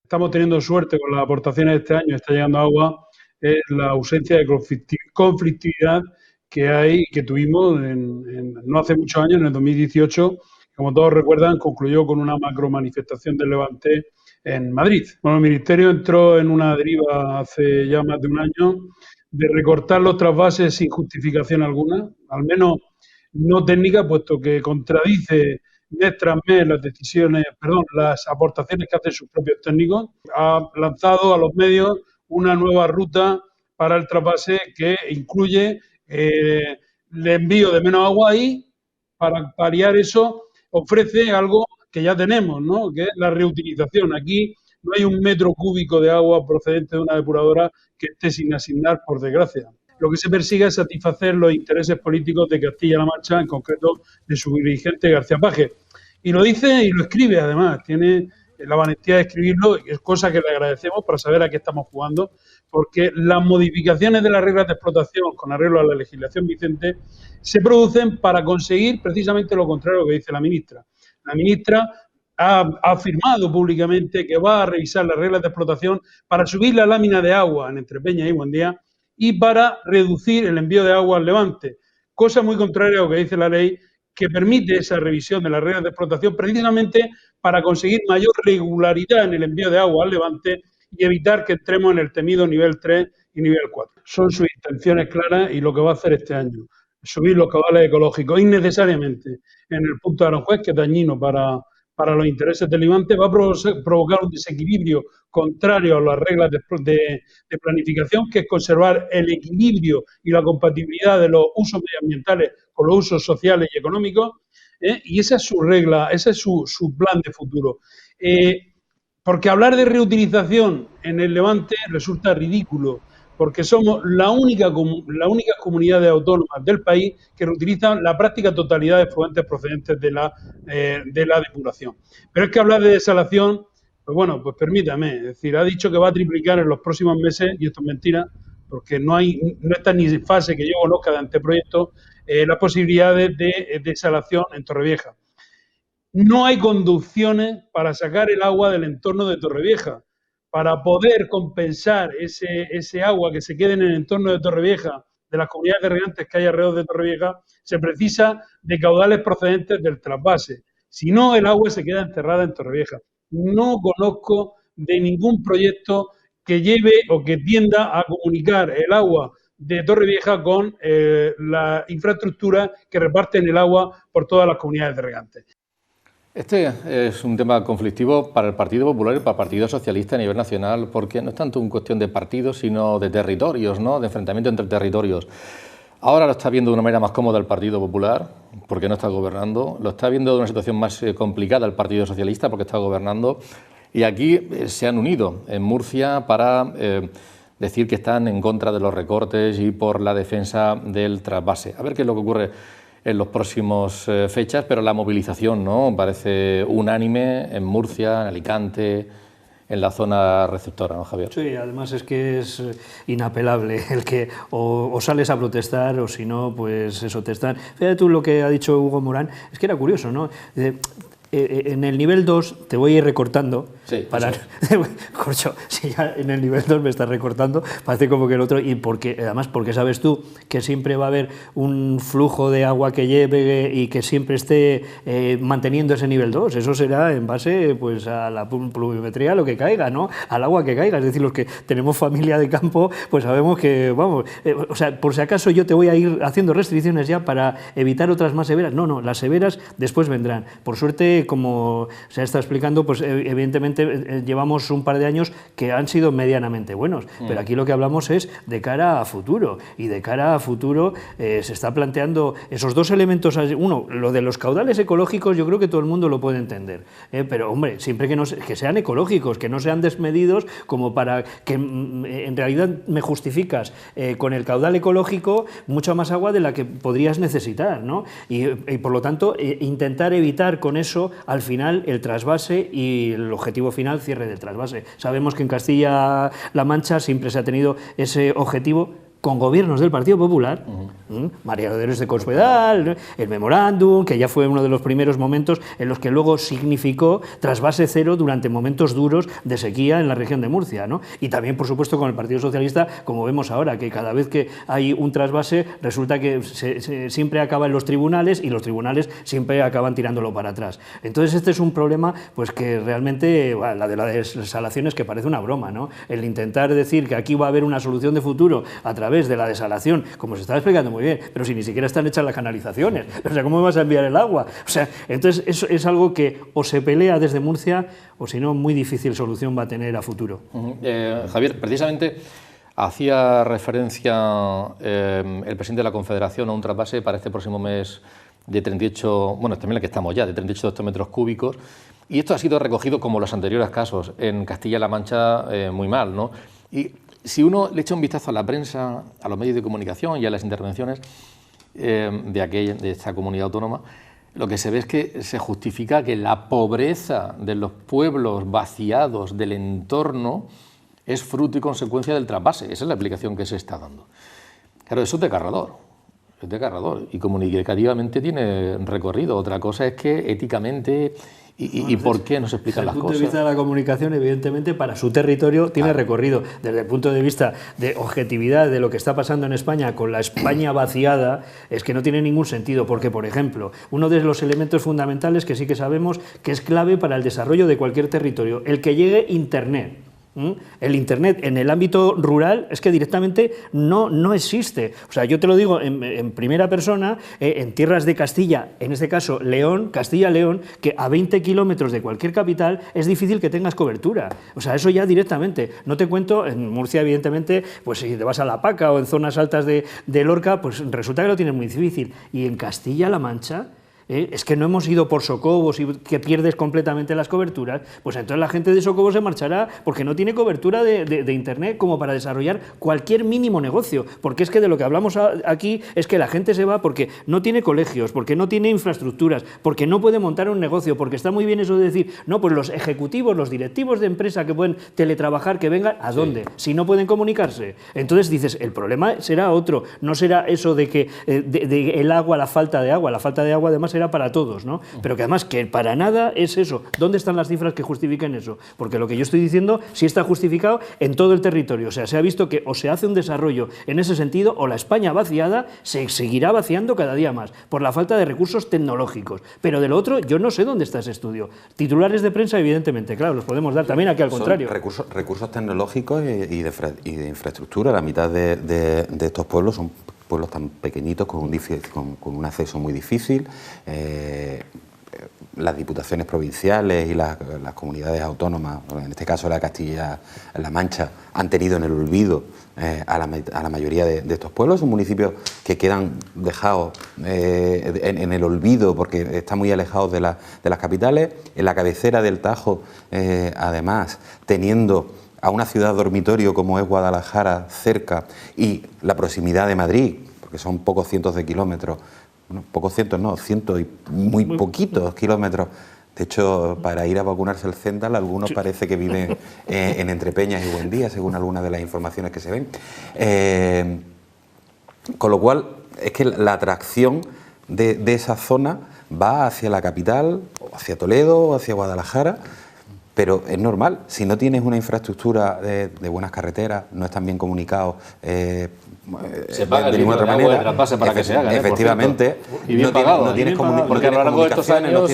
Estamos teniendo suerte con las aportaciones de este año, está llegando agua, es la ausencia de conflictividad que hay, que tuvimos no hace muchos años, en el 2018, como todos recuerdan, concluyó con una macro manifestación del Levante en Madrid. Bueno, el Ministerio entró en una deriva hace ya más de un año de recortar los trasvases sin justificación alguna, al menos no técnica, puesto que contradice mes tras mes las aportaciones que hacen sus propios técnicos. Ha lanzado a los medios una nueva ruta para el trasvase que incluye el envío de menos agua y, para paliar eso, ofrece algo que ya tenemos, ¿no?, que es la reutilización. Aquí no hay un metro cúbico de agua procedente de una depuradora que esté sin asignar, por desgracia. Lo que se persigue es satisfacer los intereses políticos de Castilla-La Mancha, en concreto de su dirigente García Paje. Y lo dice y lo escribe, además, tiene la valentía de escribirlo, es cosa que le agradecemos para saber a qué estamos jugando, porque las modificaciones de las reglas de explotación con arreglo a la legislación vigente se producen para conseguir precisamente lo contrario que dice la ministra. La ministra ha afirmado públicamente que va a revisar las reglas de explotación para subir la lámina de agua en Entrepeña y Buendía y para reducir el envío de agua al Levante, cosa muy contraria a lo que dice la ley, que permite esa revisión de las reglas de explotación precisamente para conseguir mayor regularidad en el envío de agua al Levante y evitar que entremos en el temido nivel 3 y nivel 4. Son sus intenciones claras y lo que va a hacer este año, subir los caudales ecológicos innecesariamente en el punto de Aranjuez, que es dañino para los intereses del Levante, va a provocar un desequilibrio contrario a las reglas de planificación, que es conservar el equilibrio y la compatibilidad de los usos medioambientales con los usos sociales y económicos, y esa es su regla, ese es su plan de futuro. Porque hablar de reutilización en el Levante resulta ridículo, porque somos la única comunidad autónoma del país que reutilizan la práctica totalidad de fuentes procedentes de la depuración. Pero es que hablar de desalación, pues bueno, pues permítame, es decir, ha dicho que va a triplicar en los próximos meses, y esto es mentira, porque no está ni en fase que yo conozca de anteproyecto, las posibilidades de desalación en Torrevieja. No hay conducciones para sacar el agua del entorno de Torrevieja. Para poder compensar ese agua que se quede en el entorno de Torrevieja, de las comunidades de regantes que hay alrededor de Torrevieja, se precisa de caudales procedentes del trasvase. Si no, el agua se queda enterrada en Torrevieja. No conozco de ningún proyecto que lleve o que tienda a comunicar el agua de Torrevieja con la infraestructura que reparten el agua por todas las comunidades de regantes. Este es un tema conflictivo para el Partido Popular y para el Partido Socialista a nivel nacional, porque no es tanto una cuestión de partidos, sino de territorios, ¿no?, de enfrentamiento entre territorios. Ahora lo está viendo de una manera más cómoda el Partido Popular, porque no está gobernando. Lo está viendo de una situación más complicada el Partido Socialista, porque está gobernando. Y aquí se han unido en Murcia para decir que están en contra de los recortes y por la defensa del trasvase. A ver qué es lo que ocurre en los próximos fechas, pero la movilización, ¿no?, parece unánime en Murcia, en Alicante, en la zona receptora, ¿no, Javier? Sí, además es que es inapelable el que o sales a protestar o si no, pues eso te están... Fíjate tú lo que ha dicho Hugo Morán, es que era curioso, ¿no? En el nivel 2 te voy a ir recortando. Sí, para... Corcho, si ya en el nivel 2 me estás recortando, parece como que el otro... Y porque, además, porque sabes tú que siempre va a haber un flujo de agua que lleve y que siempre esté manteniendo ese nivel 2. Eso será en base pues a la pluviometría, lo que caiga, ¿no? Al agua que caiga. Es decir, los que tenemos familia de campo, pues sabemos que, vamos... o sea, por si acaso yo te voy a ir haciendo restricciones ya para evitar otras más severas. No, no, las severas después vendrán. Por suerte, como se está explicando, pues evidentemente llevamos un par de años que han sido medianamente buenos, pero aquí lo que hablamos es de cara a futuro, y de cara a futuro se está planteando esos dos elementos. Uno, lo de los caudales ecológicos, yo creo que todo el mundo lo puede entender, pero hombre, siempre que sean ecológicos, que no sean desmedidos como para que en realidad me justificas con el caudal ecológico mucha más agua de la que podrías necesitar, ¿no? Y por lo tanto intentar evitar con eso al final el trasvase y el objetivo final, cierre del trasvase. Sabemos que en Castilla-La Mancha siempre se ha tenido ese objetivo con gobiernos del Partido Popular, María Rodríguez de Cospedal, el memorándum, que ya fue uno de los primeros momentos en los que luego significó trasvase cero durante momentos duros de sequía en la región de Murcia, ¿no? Y también, por supuesto, con el Partido Socialista, como vemos ahora, que cada vez que hay un trasvase resulta que siempre acaba en los tribunales y los tribunales siempre acaban tirándolo para atrás. Entonces este es un problema pues que realmente, bueno, la de las desalaciones, que parece una broma, ¿no? El intentar decir que aquí va a haber una solución de futuro a través de la desalación, como se estaba explicando muy bien, pero si ni siquiera están hechas las canalizaciones, o sea, ¿cómo vas a enviar el agua? O sea, entonces eso es algo que o se pelea desde Murcia o si no, muy difícil solución va a tener a futuro. Javier, precisamente hacía referencia el presidente de la Confederación a un trasvase para este próximo mes de 38, bueno, también la que estamos ya, de 38 hectómetros cúbicos, y esto ha sido recogido, como los anteriores casos, en Castilla-La Mancha muy mal, ¿no? Y si uno le echa un vistazo a la prensa, a los medios de comunicación y a las intervenciones de esta comunidad autónoma, lo que se ve es que se justifica que la pobreza de los pueblos vaciados del entorno es fruto y consecuencia del trasvase. Esa es la explicación que se está dando. Claro, eso es desgarrador. Es desgarrador y comunicativamente tiene recorrido. Otra cosa es que éticamente... ¿Y por qué no se explican las cosas? Desde el punto de vista de la comunicación, evidentemente, para su territorio tiene recorrido. Desde el punto de vista de objetividad de lo que está pasando en España, con la España vaciada, es que no tiene ningún sentido. Porque, por ejemplo, uno de los elementos fundamentales que sí que sabemos que es clave para el desarrollo de cualquier territorio, el que llegue Internet. El Internet en el ámbito rural es que directamente no existe. O sea, yo te lo digo en primera persona, en tierras de Castilla, en este caso León, Castilla-León, que a 20 kilómetros de cualquier capital es difícil que tengas cobertura. O sea, eso ya directamente. No te cuento, en Murcia, evidentemente, pues si te vas a La Paca o en zonas altas de Lorca, pues resulta que lo tienes muy difícil. Y en Castilla-La Mancha... es que no hemos ido por Socobos y que pierdes completamente las coberturas, pues entonces la gente de Socobos se marchará porque no tiene cobertura de Internet como para desarrollar cualquier mínimo negocio, porque es que de lo que hablamos aquí es que la gente se va porque no tiene colegios, porque no tiene infraestructuras, porque no puede montar un negocio, porque está muy bien eso de decir, no, pues los ejecutivos, los directivos de empresa que pueden teletrabajar, que vengan, ¿a dónde? Si no pueden comunicarse. Entonces dices, el problema será otro, no será eso de que el agua, la falta de agua además era para todos, ¿no? Pero que además que para nada es eso. ¿Dónde están las cifras que justifiquen eso? Porque lo que yo estoy diciendo sí está justificado en todo el territorio. O sea, se ha visto que o se hace un desarrollo en ese sentido o la España vaciada se seguirá vaciando cada día más por la falta de recursos tecnológicos. Pero de lo otro, yo no sé dónde está ese estudio. Titulares de prensa, evidentemente, claro, los podemos dar también aquí al contrario. Recursos tecnológicos y de infraestructura. La mitad de estos pueblos son pueblos tan pequeñitos con un acceso muy difícil, las diputaciones provinciales y las comunidades autónomas, en este caso la Castilla-La Mancha, han tenido en el olvido a la mayoría de estos pueblos. Son municipios que quedan dejados en el olvido porque están muy alejados de las capitales. En la cabecera del Tajo, además, teniendo a una ciudad dormitorio como es Guadalajara cerca y la proximidad de Madrid, porque son pocos cientos de kilómetros, bueno, pocos cientos no, cientos y muy poquitos kilómetros. De hecho, para ir a vacunarse al Zendal, algunos parece que viven en Entrepeñas y Buendía, según algunas de las informaciones que se ven. Con lo cual, es que la atracción de esa zona va hacia la capital, o hacia Toledo, o hacia Guadalajara, pero es normal. Si no tienes una infraestructura de buenas carreteras, no están bien comunicados, se paga de ninguna otra manera, traspase para que se hagan, efectivamente, y bien pagado, porque a lo largo de estos años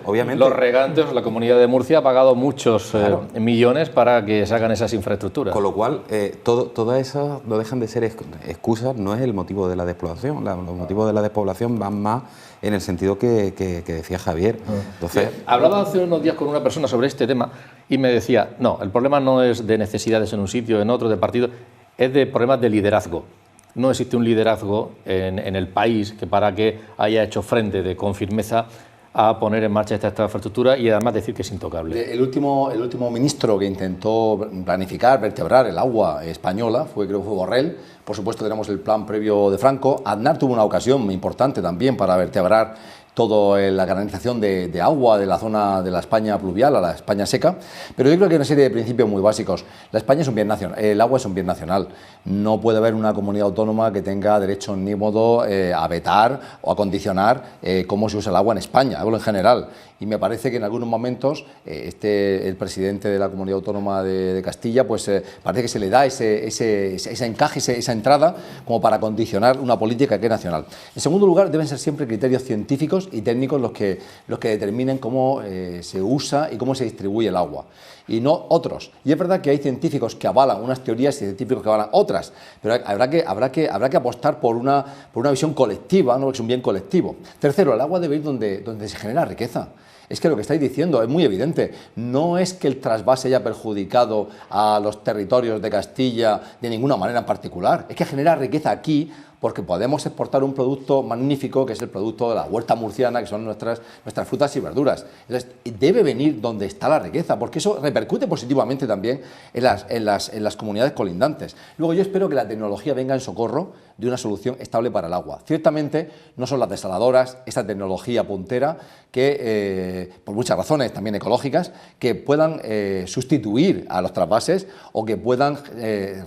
obviamente, los regantes, la Comunidad de Murcia ha pagado muchos millones para que se hagan esas infraestructuras. Con lo cual, todas esas no dejan de ser excusas, no es el motivo de la despoblación. Los motivos de la despoblación van más en el sentido que decía Javier. Entonces, hablaba hace unos días con una persona sobre este tema y me decía, no, el problema no es de necesidades en un sitio, en otro, de partido, es de problemas de liderazgo. No existe un liderazgo en el país que para que haya hecho frente con firmeza a poner en marcha esta infraestructura y además decir que es intocable. El último ministro que intentó planificar, vertebrar el agua española creo que fue Borrell. Por supuesto tenemos el plan previo de Franco. Aznar tuvo una ocasión muy importante también para vertebrar toda la canalización de agua de la zona de la España pluvial a la España seca, pero yo creo que hay una serie de principios muy básicos. La España es un bien nacional, el agua es un bien nacional. No puede haber una comunidad autónoma que tenga derecho ni modo a vetar o a condicionar cómo se usa el agua en España, hablo en general. Y me parece que en algunos momentos el presidente de la Comunidad Autónoma de Castilla, pues parece que se le da ese encaje, esa entrada como para condicionar una política que es nacional. En segundo lugar, deben ser siempre criterios científicos y técnicos los que determinen cómo se usa y cómo se distribuye el agua, y no otros. Y es verdad que hay científicos que avalan unas teorías y científicos que avalan otras, pero habrá que apostar por una visión colectiva, ¿no? Que es un bien colectivo. Tercero, el agua debe ir donde se genera riqueza. Es que lo que estáis diciendo es muy evidente. No es que el trasvase haya perjudicado a los territorios de Castilla de ninguna manera en particular. Es que genera riqueza aquí porque podemos exportar un producto magnífico que es el producto de la huerta murciana, que son nuestras frutas y verduras. Entonces, debe venir donde está la riqueza, porque eso repercute positivamente también en las comunidades colindantes. Luego, yo espero que la tecnología venga en socorro de una solución estable para el agua. Ciertamente, no son las desaladoras, esa tecnología puntera, que, por muchas razones también ecológicas, que puedan sustituir a los trasvases o que puedan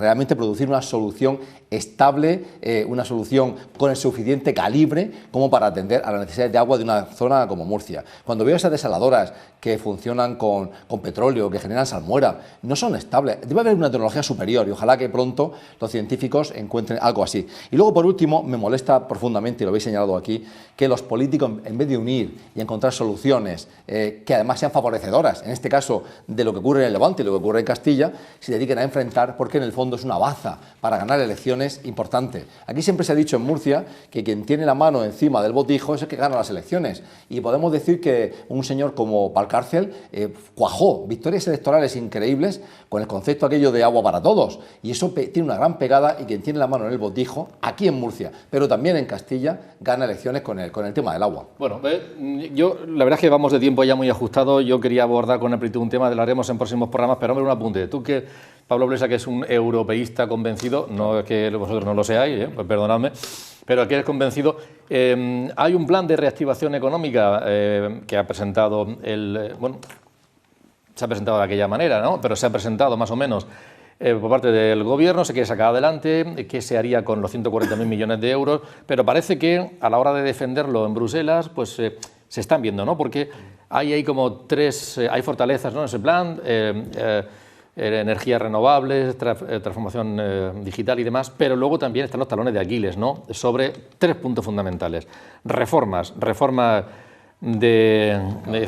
realmente producir una solución estable, una solución con el suficiente calibre como para atender a las necesidades de agua de una zona como Murcia. Cuando veo esas desaladoras que funcionan con petróleo, que generan salmuera, no son estables. Debe haber una tecnología superior y ojalá que pronto los científicos encuentren algo así. Y luego, por último, me molesta profundamente, y lo habéis señalado aquí, que los políticos, en vez de unir y encontrar soluciones que además sean favorecedoras, en este caso de lo que ocurre en el Levante y lo que ocurre en Castilla, se dediquen a enfrentar, porque en el fondo es una baza para ganar elecciones importante. Aquí siempre se ha dicho en Murcia que quien tiene la mano encima del botijo es el que gana las elecciones, y podemos decir que un señor como Valcárcel cuajó victorias electorales increíbles con el concepto aquello de agua para todos, y eso tiene una gran pegada, y quien tiene la mano en el botijo, aquí en Murcia, pero también en Castilla, gana elecciones con el tema del agua. Bueno, yo la verdad es que vamos de tiempo ya muy ajustado. Yo quería abordar con amplitud un tema, lo haremos en próximos programas, pero hombre, un apunte. Tú, que Pablo Blesa, que es un europeísta convencido, no es que vosotros no lo seáis, pues perdonadme, pero aquí eres convencido. Hay un plan de reactivación económica que ha presentado se ha presentado de aquella manera, ¿no? Pero se ha presentado más o menos por parte del Gobierno, se quiere sacar adelante, qué se haría con los 140.000 millones de euros, pero parece que a la hora de defenderlo en Bruselas, pues se están viendo, ¿no? Porque hay como hay fortalezas, ¿no?, en ese plan, energías renovables, transformación digital y demás, pero luego también están los talones de Aquiles, ¿no?, sobre 3 puntos fundamentales: reforma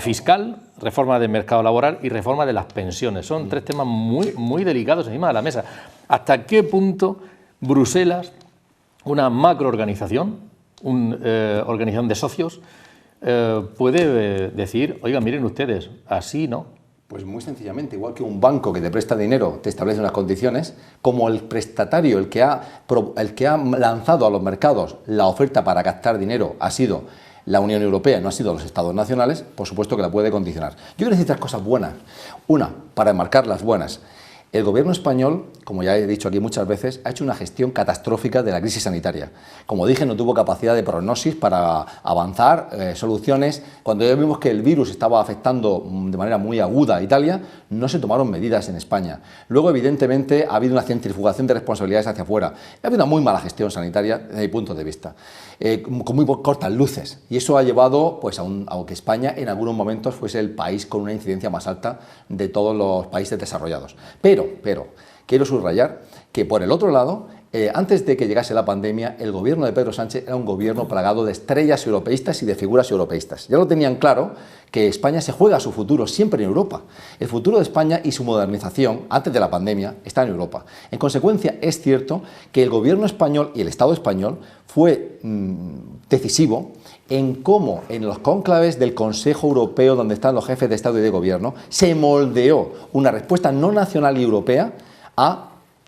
fiscal, reforma del mercado laboral y reforma de las pensiones. Son 3 temas muy, muy delicados encima de la mesa. ¿Hasta qué punto Bruselas, una macroorganización, una organización de socios, puede decir, oiga, miren ustedes, así no. Pues muy sencillamente, igual que un banco que te presta dinero te establece unas condiciones, como el prestatario, el que ha lanzado a los mercados la oferta para captar dinero ha sido la Unión Europea, no ha sido los Estados nacionales, por supuesto que la puede condicionar. Yo quiero decir tres cosas buenas. Una, para enmarcar las buenas. El gobierno español, como ya he dicho aquí muchas veces, ha hecho una gestión catastrófica de la crisis sanitaria. Como dije, no tuvo capacidad de prognosis para avanzar soluciones. Cuando ya vimos que el virus estaba afectando de manera muy aguda a Italia, no se tomaron medidas en España. Luego, evidentemente, ha habido una centrifugación de responsabilidades hacia afuera. Ha habido una muy mala gestión sanitaria desde mi punto de vista, con muy cortas luces. Y eso ha llevado pues, a que España en algunos momentos fuese el país con una incidencia más alta de todos los países desarrollados. Pero, quiero subrayar que por el otro lado, antes de que llegase la pandemia, el gobierno de Pedro Sánchez era un gobierno plagado de estrellas europeístas y de figuras europeístas. Ya lo tenían claro que España se juega su futuro siempre en Europa. El futuro de España y su modernización, antes de la pandemia, está en Europa. En consecuencia, es cierto que el gobierno español y el Estado español fue decisivo en cómo en los cónclaves del Consejo Europeo, donde están los jefes de Estado y de Gobierno, se moldeó una respuesta no nacional y europea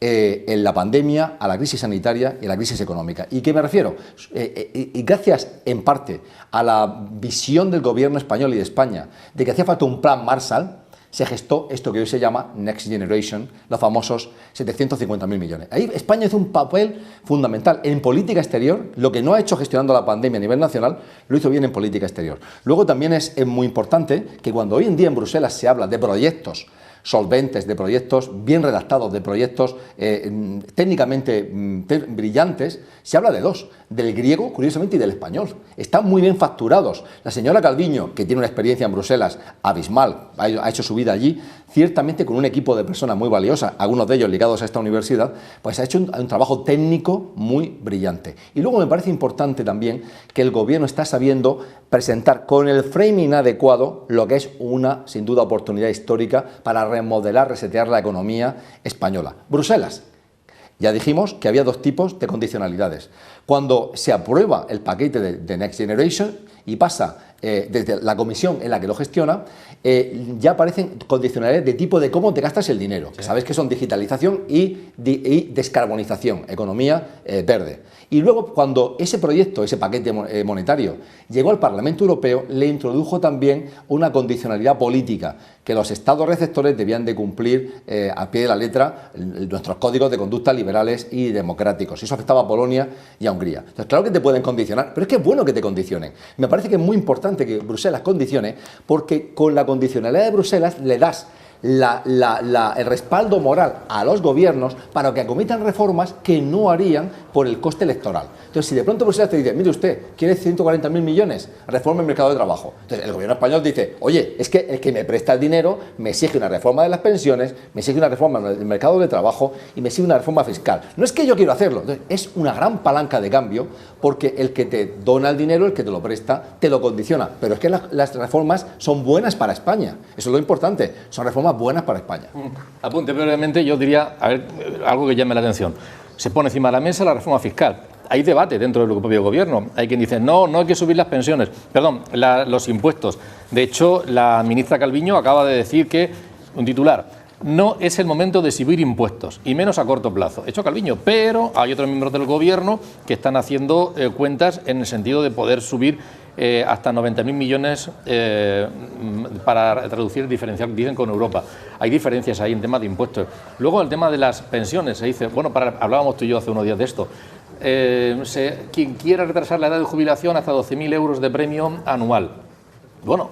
en la pandemia, a la crisis sanitaria y a la crisis económica. ¿Y qué me refiero? Y gracias, en parte, a la visión del gobierno español y de España de que hacía falta un plan Marshall, se gestó esto que hoy se llama Next Generation, los famosos 750.000 millones. Ahí España hizo un papel fundamental en política exterior, lo que no ha hecho gestionando la pandemia a nivel nacional, lo hizo bien en política exterior. Luego también es muy importante que cuando hoy en día en Bruselas se habla de proyectos solventes, de proyectos bien redactados, de proyectos técnicamente brillantes, se habla de dos, del griego, curiosamente, y del español. Están muy bien facturados. La señora Calviño, que tiene una experiencia en Bruselas abismal, ha hecho su vida allí, ciertamente con un equipo de personas muy valiosas, algunos de ellos ligados a esta universidad, pues ha hecho un trabajo técnico muy brillante. Y luego me parece importante también que el gobierno está sabiendo presentar con el framing adecuado lo que es una, sin duda, oportunidad histórica para remodelar, resetear la economía española. Bruselas. Ya dijimos que había dos tipos de condicionalidades. Cuando se aprueba el paquete de Next Generation y pasa desde la comisión en la que lo gestiona, ya aparecen condicionalidades de tipo de cómo te gastas el dinero. Sí. Sabes que son digitalización y descarbonización, economía verde. Y luego, cuando ese proyecto, ese paquete monetario, llegó al Parlamento Europeo, le introdujo también una condicionalidad política, que los estados receptores debían de cumplir a pie de la letra nuestros códigos de conducta liberales y democráticos. Eso afectaba a Polonia y a Hungría. Entonces, claro que te pueden condicionar, pero es que es bueno que te condicionen. Me parece que es muy importante que Bruselas condicione, porque con la condicionalidad de Bruselas le das el respaldo moral a los gobiernos para que acometan reformas que no harían por el coste electoral. Entonces, si de pronto Bruselas te dice, mire usted, ¿quiere 140.000 millones? Reforma el mercado de trabajo. Entonces, el gobierno español dice, oye, es que el que me presta el dinero me exige una reforma de las pensiones, me exige una reforma del mercado de trabajo y me exige una reforma fiscal. No es que yo quiero hacerlo. Entonces, es una gran palanca de cambio, porque el que te dona el dinero, el que te lo presta, te lo condiciona. Pero es que las reformas son buenas para España. Eso es lo importante. Son reformas buenas para España. Apunte brevemente, yo diría, a ver, algo que llame la atención. Se pone encima de la mesa la reforma fiscal. Hay debate dentro del propio gobierno. Hay quien dice, no hay que subir las pensiones, los impuestos. De hecho, la ministra Calviño acaba de decir que, un titular, no es el momento de subir impuestos, y menos a corto plazo. Hecho Calviño, pero hay otros miembros del gobierno que están haciendo cuentas en el sentido de poder subir hasta 90.000 millones para traducir diferencial, dicen, con Europa. Hay diferencias ahí en temas de impuestos. Luego, el tema de las pensiones, se dice, bueno, hablábamos tú y yo hace unos días de esto, quien quiera retrasar la edad de jubilación hasta 12.000 euros de premio anual. Bueno,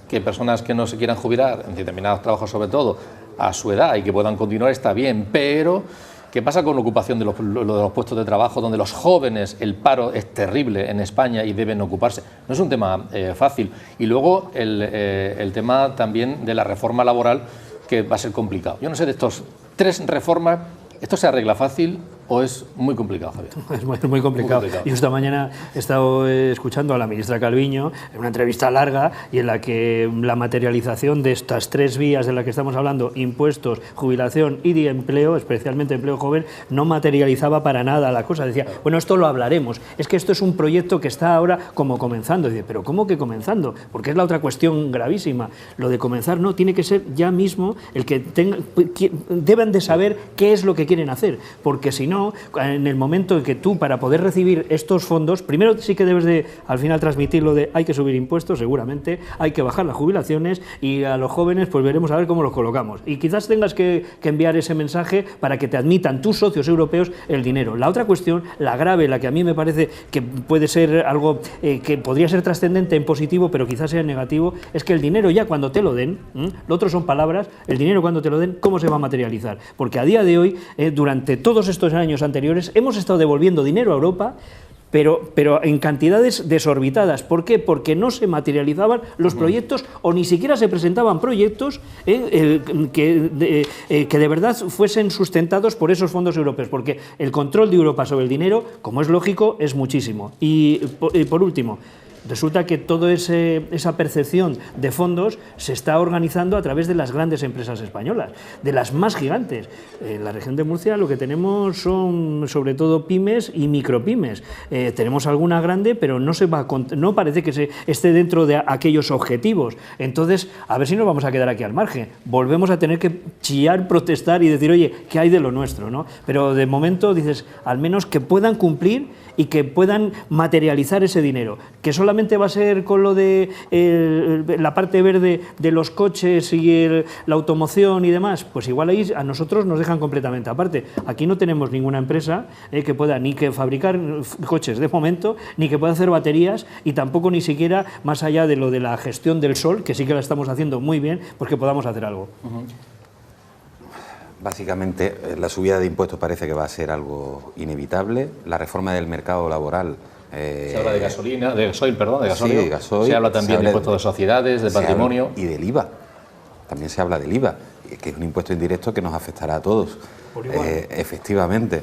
que personas que no se quieran jubilar, en determinados trabajos sobre todo, a su edad y que puedan continuar está bien, pero ¿qué pasa con la ocupación de los puestos de trabajo donde los jóvenes, el paro es terrible en España y deben ocuparse? No es un tema fácil. Y luego el tema también de la reforma laboral, que va a ser complicado. Yo no sé, de estos tres reformas, ¿esto se arregla fácil? ¿O es muy complicado, Javier? Es muy complicado. Y esta mañana he estado escuchando a la ministra Calviño en una entrevista larga y en la que la materialización de estas tres vías de las que estamos hablando, impuestos, jubilación y de empleo, especialmente empleo joven, no materializaba para nada la cosa. Decía, bueno, esto lo hablaremos. Es que esto es un proyecto que está ahora como comenzando. Dice, pero ¿cómo que comenzando? Porque es la otra cuestión gravísima. Lo de comenzar no, tiene que ser ya mismo el que deben de saber qué es lo que quieren hacer, porque si no, en el momento en que tú, para poder recibir estos fondos, primero sí que debes de, al final, transmitir lo de hay que subir impuestos, seguramente, hay que bajar las jubilaciones y a los jóvenes pues veremos a ver cómo los colocamos. Y quizás tengas que enviar ese mensaje para que te admitan tus socios europeos el dinero. La otra cuestión, la grave, la que a mí me parece que puede ser algo que podría ser trascendente en positivo, pero quizás sea en negativo, es que el dinero ya cuando te lo den, lo otro son palabras, el dinero cuando te lo den, ¿cómo se va a materializar? Porque a día de hoy, durante todos estos años anteriores, hemos estado devolviendo dinero a Europa, pero en cantidades desorbitadas. ¿Por qué? Porque no se materializaban los proyectos o ni siquiera se presentaban proyectos que de verdad fuesen sustentados por esos fondos europeos, porque el control de Europa sobre el dinero, como es lógico, es muchísimo. Y por último, resulta que toda esa percepción de fondos se está organizando a través de las grandes empresas españolas, de las más gigantes. En la región de Murcia lo que tenemos son sobre todo pymes y micropymes. Tenemos alguna grande, pero no parece que esté dentro de aquellos objetivos. Entonces, a ver si nos vamos a quedar aquí al margen. Volvemos a tener que chillar, protestar y decir, oye, ¿qué hay de lo nuestro?, ¿no? Pero de momento dices, al menos que puedan cumplir y que puedan materializar ese dinero, que solamente va a ser con lo de la parte verde de los coches y la automoción y demás, pues igual ahí a nosotros nos dejan completamente aparte. Aquí no tenemos ninguna empresa que pueda ni que fabricar coches de momento, ni que pueda hacer baterías, y tampoco ni siquiera más allá de lo de la gestión del sol, que sí que la estamos haciendo muy bien, pues que podamos hacer algo. Básicamente, la subida de impuestos parece que va a ser algo inevitable. La reforma del mercado laboral... se habla de gasolina, de gasoil, perdón, de gasolina. Sí, gasoil. Se habla también de impuestos de sociedades, de patrimonio. Y del IVA. También se habla del IVA, que es un impuesto indirecto que nos afectará a todos. Por igual. Efectivamente.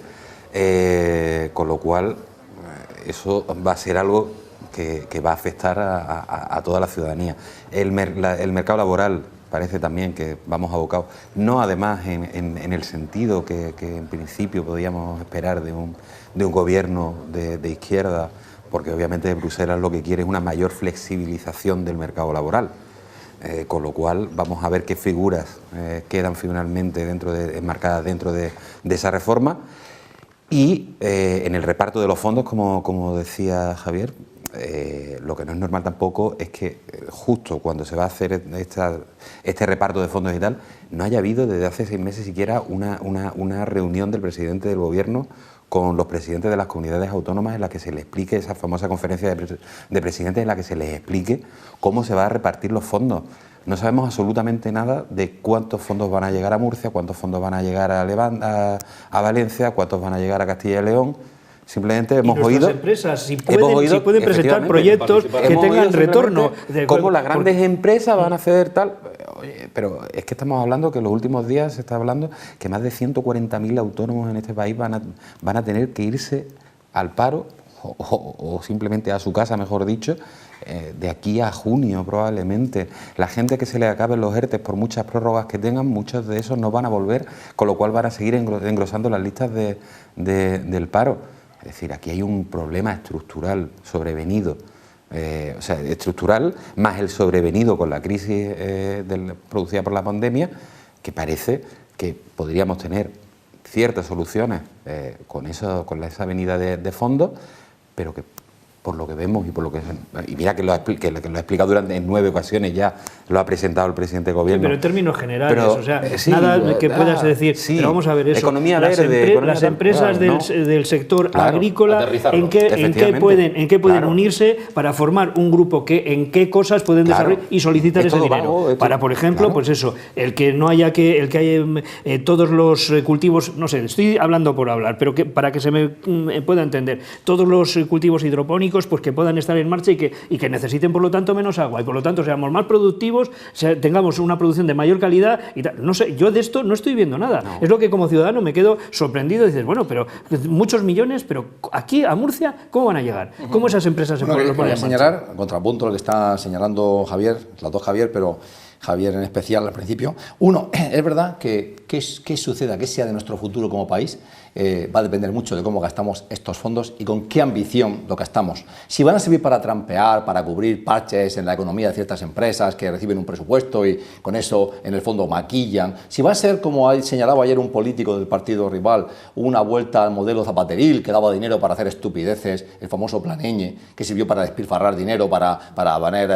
Con lo cual, eso va a ser algo que va a afectar a toda la ciudadanía. El mercado laboral... parece también que vamos abocados, no además en el sentido que en principio podíamos esperar de un gobierno de izquierda, porque obviamente Bruselas lo que quiere es una mayor flexibilización del mercado laboral, con lo cual vamos a ver qué figuras quedan finalmente enmarcadas dentro de esa reforma. Y en el reparto de los fondos, como decía Javier, lo que no es normal tampoco es que justo cuando se va a hacer este reparto de fondos y tal, no haya habido desde hace 6 meses siquiera una reunión del presidente del gobierno con los presidentes de las comunidades autónomas en la que se les explique, esa famosa conferencia de presidentes en la que se les explique cómo se va a repartir los fondos. No sabemos absolutamente nada de cuántos fondos van a llegar a Murcia, cuántos fondos van a llegar a Valencia, cuántos van a llegar a Castilla y León. Simplemente hemos oído... empresas, si pueden presentar proyectos que tengan retorno. Cómo las grandes empresas van a hacer tal... Oye, pero es que estamos hablando que en los últimos días se está hablando que más de 140.000 autónomos en este país van a tener que irse al paro o simplemente a su casa, mejor dicho, de aquí a junio probablemente. La gente que se le acaben los ERTE por muchas prórrogas que tengan, muchos de esos no van a volver, con lo cual van a seguir engrosando las listas del paro. Es decir, aquí hay un problema estructural sobrevenido, o sea, estructural más el sobrevenido con la crisis producida por la pandemia, que parece que podríamos tener ciertas soluciones con esa venida de fondos, pero que por lo que vemos y por lo que... Y mira que lo ha explicado en 9 ocasiones ya, lo ha presentado el presidente del gobierno. Sí, pero en términos generales, pero, o sea, nada que puedas decir, sí, pero vamos a ver eso. Economía verde, las empresas del sector agrícola, ¿en qué pueden unirse para formar un grupo que en qué cosas pueden desarrollar y solicitar ese dinero? Para, por ejemplo, pues eso, el que haya todos los cultivos, no sé, estoy hablando por hablar, pero para que se me pueda entender, todos los cultivos hidropónicos tecnológicos pues que puedan estar en marcha y que necesiten por lo tanto menos agua y por lo tanto seamos más productivos, tengamos una producción de mayor calidad y tal. No sé, yo de esto no estoy viendo nada. No. Es lo que como ciudadano me quedo sorprendido y dices, bueno, pero muchos millones, pero aquí a Murcia, ¿cómo van a llegar? ¿Cómo esas empresas se pueden poner en marcha? Señalar, en contrapunto lo que está señalando Javier, los dos Javier, pero Javier en especial al principio. Uno, es verdad que qué suceda, qué sea de nuestro futuro como país, va a depender mucho de cómo gastamos estos fondos y con qué ambición lo gastamos. Si van a servir para trampear, para cubrir parches en la economía de ciertas empresas que reciben un presupuesto y con eso en el fondo maquillan. Si va a ser, como señalaba ayer un político del partido rival, una vuelta al modelo zapateril que daba dinero para hacer estupideces, el famoso plan Ñ, que sirvió para despilfarrar dinero, para poner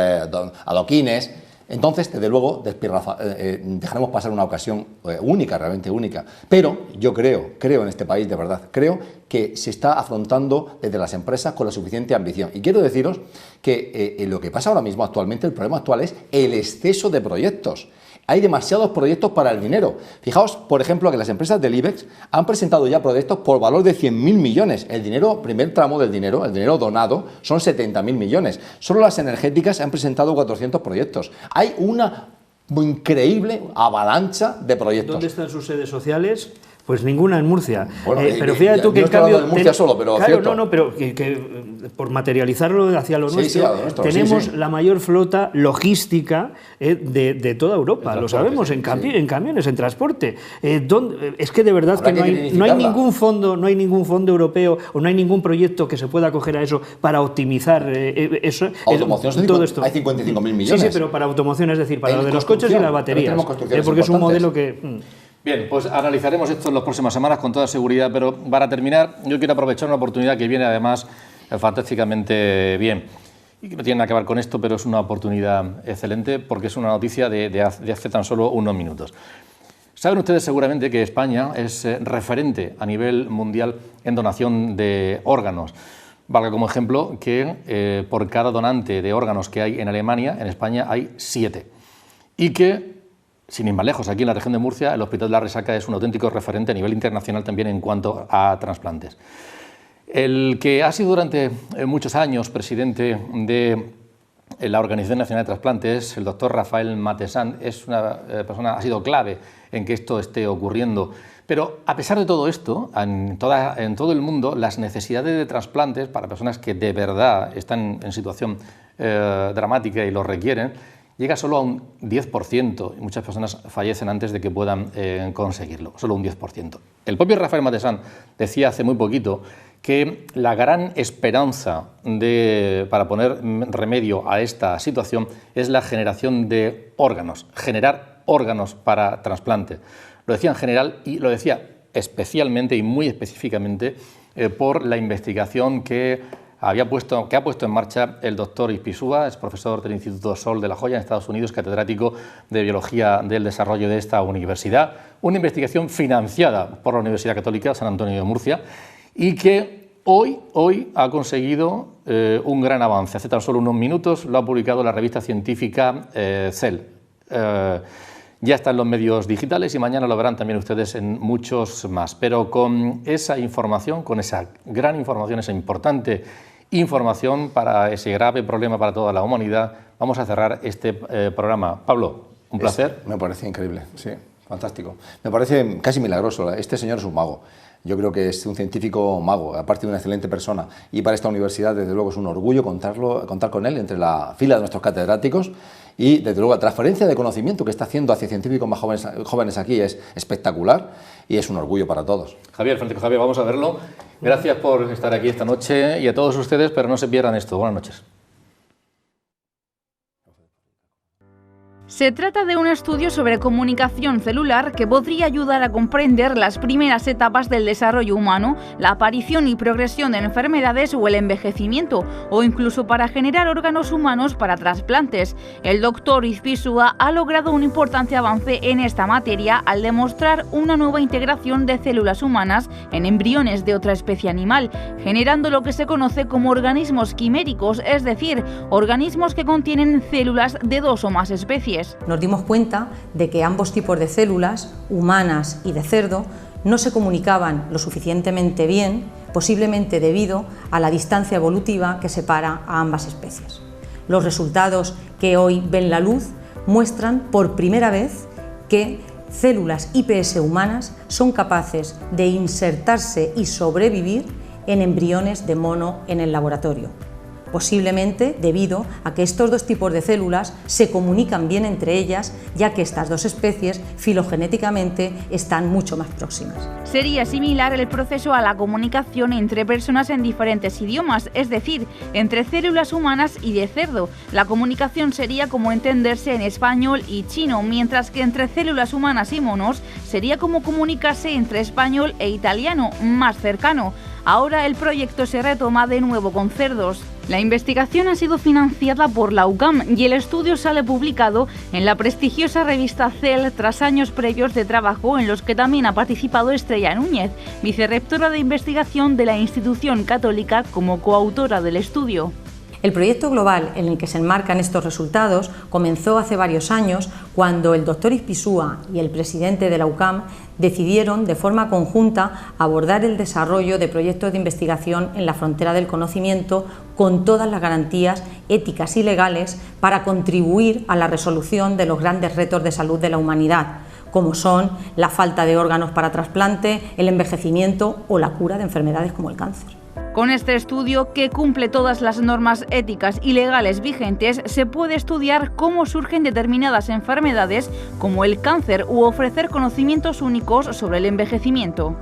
adoquines. Entonces, desde luego, dejaremos pasar una ocasión única, realmente única. Pero yo creo en este país, de verdad, creo que se está afrontando desde las empresas con la suficiente ambición. Y quiero deciros que lo que pasa ahora mismo actualmente, el problema actual es el exceso de proyectos. Hay demasiados proyectos para el dinero. Fijaos, por ejemplo, que las empresas del IBEX han presentado ya proyectos por valor de 100.000 millones. El dinero, primer tramo del dinero, el dinero donado, son 70.000 millones. Solo las energéticas han presentado 400 proyectos. Hay una increíble avalancha de proyectos. ¿Dónde están sus sedes sociales? Pues ninguna en Murcia. Bueno, pero fíjate tú que en cambio... de Murcia solo, pero claro, cierto. No, pero que por materializarlo hacia lo nuestro, a lo nuestro, tenemos la mayor flota logística de toda Europa, lo sabemos, en camiones, en transporte. Es que de verdad que no hay ningún fondo europeo o no hay ningún proyecto que se pueda acoger a eso para optimizar eso. Automoción, todo esto. Hay 55.000 millones. Sí, pero para automoción, es decir, para lo de los coches y las baterías. Porque es un modelo que... Bien, pues analizaremos esto en las próximas semanas con toda seguridad, pero para terminar yo quiero aprovechar una oportunidad que viene además fantásticamente bien y que no tiene nada que ver con esto, pero es una oportunidad excelente porque es una noticia de hace tan solo unos minutos. Saben ustedes seguramente que España es referente a nivel mundial en donación de órganos. Valga como ejemplo que por cada donante de órganos que hay en Alemania, en España hay 7 y que sin ir más lejos, aquí en la región de Murcia, el Hospital de la Resaca es un auténtico referente a nivel internacional también en cuanto a trasplantes. El que ha sido durante muchos años presidente de la Organización Nacional de Trasplantes, el doctor Rafael Matesán, es una persona, ha sido clave en que esto esté ocurriendo. Pero a pesar de todo esto, en todo el mundo, las necesidades de trasplantes para personas que de verdad están en situación dramática y lo requieren, llega solo a un 10% y muchas personas fallecen antes de que puedan conseguirlo, solo un 10%. El propio Rafael Matesán decía hace muy poquito que la gran esperanza para poner remedio a esta situación es la generación de órganos, generar órganos para trasplante. Lo decía en general y lo decía especialmente y muy específicamente por la investigación que ha puesto en marcha el doctor Ispizua, es profesor del Instituto Sol de La Joya en Estados Unidos, catedrático de Biología del Desarrollo de esta universidad. Una investigación financiada por la Universidad Católica San Antonio de Murcia y que hoy ha conseguido un gran avance. Hace tan solo unos minutos lo ha publicado la revista científica Cell. Ya está en los medios digitales y mañana lo verán también ustedes en muchos más. Pero con esa información, con esa gran información, esa importante información para ese grave problema para toda la humanidad, vamos a cerrar este programa. Pablo, un placer. Me parece increíble, sí, fantástico. Me parece casi milagroso. Este señor es un mago. Yo creo que es un científico mago, aparte de una excelente persona. Y para esta universidad, desde luego, es un orgullo contar con él entre la fila de nuestros catedráticos. Y, desde luego, la transferencia de conocimiento que está haciendo hacia científicos más jóvenes aquí es espectacular y es un orgullo para todos. Francisco Javier, vamos a verlo. Gracias por estar aquí esta noche y a todos ustedes, pero no se pierdan esto. Buenas noches. Se trata de un estudio sobre comunicación celular que podría ayudar a comprender las primeras etapas del desarrollo humano, la aparición y progresión de enfermedades o el envejecimiento, o incluso para generar órganos humanos para trasplantes. El doctor Ispizua ha logrado un importante avance en esta materia al demostrar una nueva integración de células humanas en embriones de otra especie animal, generando lo que se conoce como organismos quiméricos, es decir, organismos que contienen células de 2 o más especies. Nos dimos cuenta de que ambos tipos de células, humanas y de cerdo, no se comunicaban lo suficientemente bien, posiblemente debido a la distancia evolutiva que separa a ambas especies. Los resultados que hoy ven la luz muestran por primera vez que células iPS humanas son capaces de insertarse y sobrevivir en embriones de mono en el laboratorio, posiblemente debido a que estos dos tipos de células se comunican bien entre ellas, ya que estas dos especies filogenéticamente están mucho más próximas. Sería similar el proceso a la comunicación entre personas en diferentes idiomas, es decir, entre células humanas y de cerdo. La comunicación sería como entenderse en español y chino, mientras que entre células humanas y monos sería como comunicarse entre español e italiano, más cercano. Ahora el proyecto se retoma de nuevo con cerdos. La investigación ha sido financiada por la UCAM y el estudio sale publicado en la prestigiosa revista Cell tras años previos de trabajo en los que también ha participado Estrella Núñez, vicerrectora de investigación de la institución católica como coautora del estudio. El proyecto global en el que se enmarcan estos resultados comenzó hace varios años cuando el doctor Ispizua y el presidente de la UCAM decidieron de forma conjunta abordar el desarrollo de proyectos de investigación en la frontera del conocimiento con todas las garantías éticas y legales para contribuir a la resolución de los grandes retos de salud de la humanidad, como son la falta de órganos para trasplante, el envejecimiento o la cura de enfermedades como el cáncer. Con este estudio, que cumple todas las normas éticas y legales vigentes, se puede estudiar cómo surgen determinadas enfermedades como el cáncer u ofrecer conocimientos únicos sobre el envejecimiento.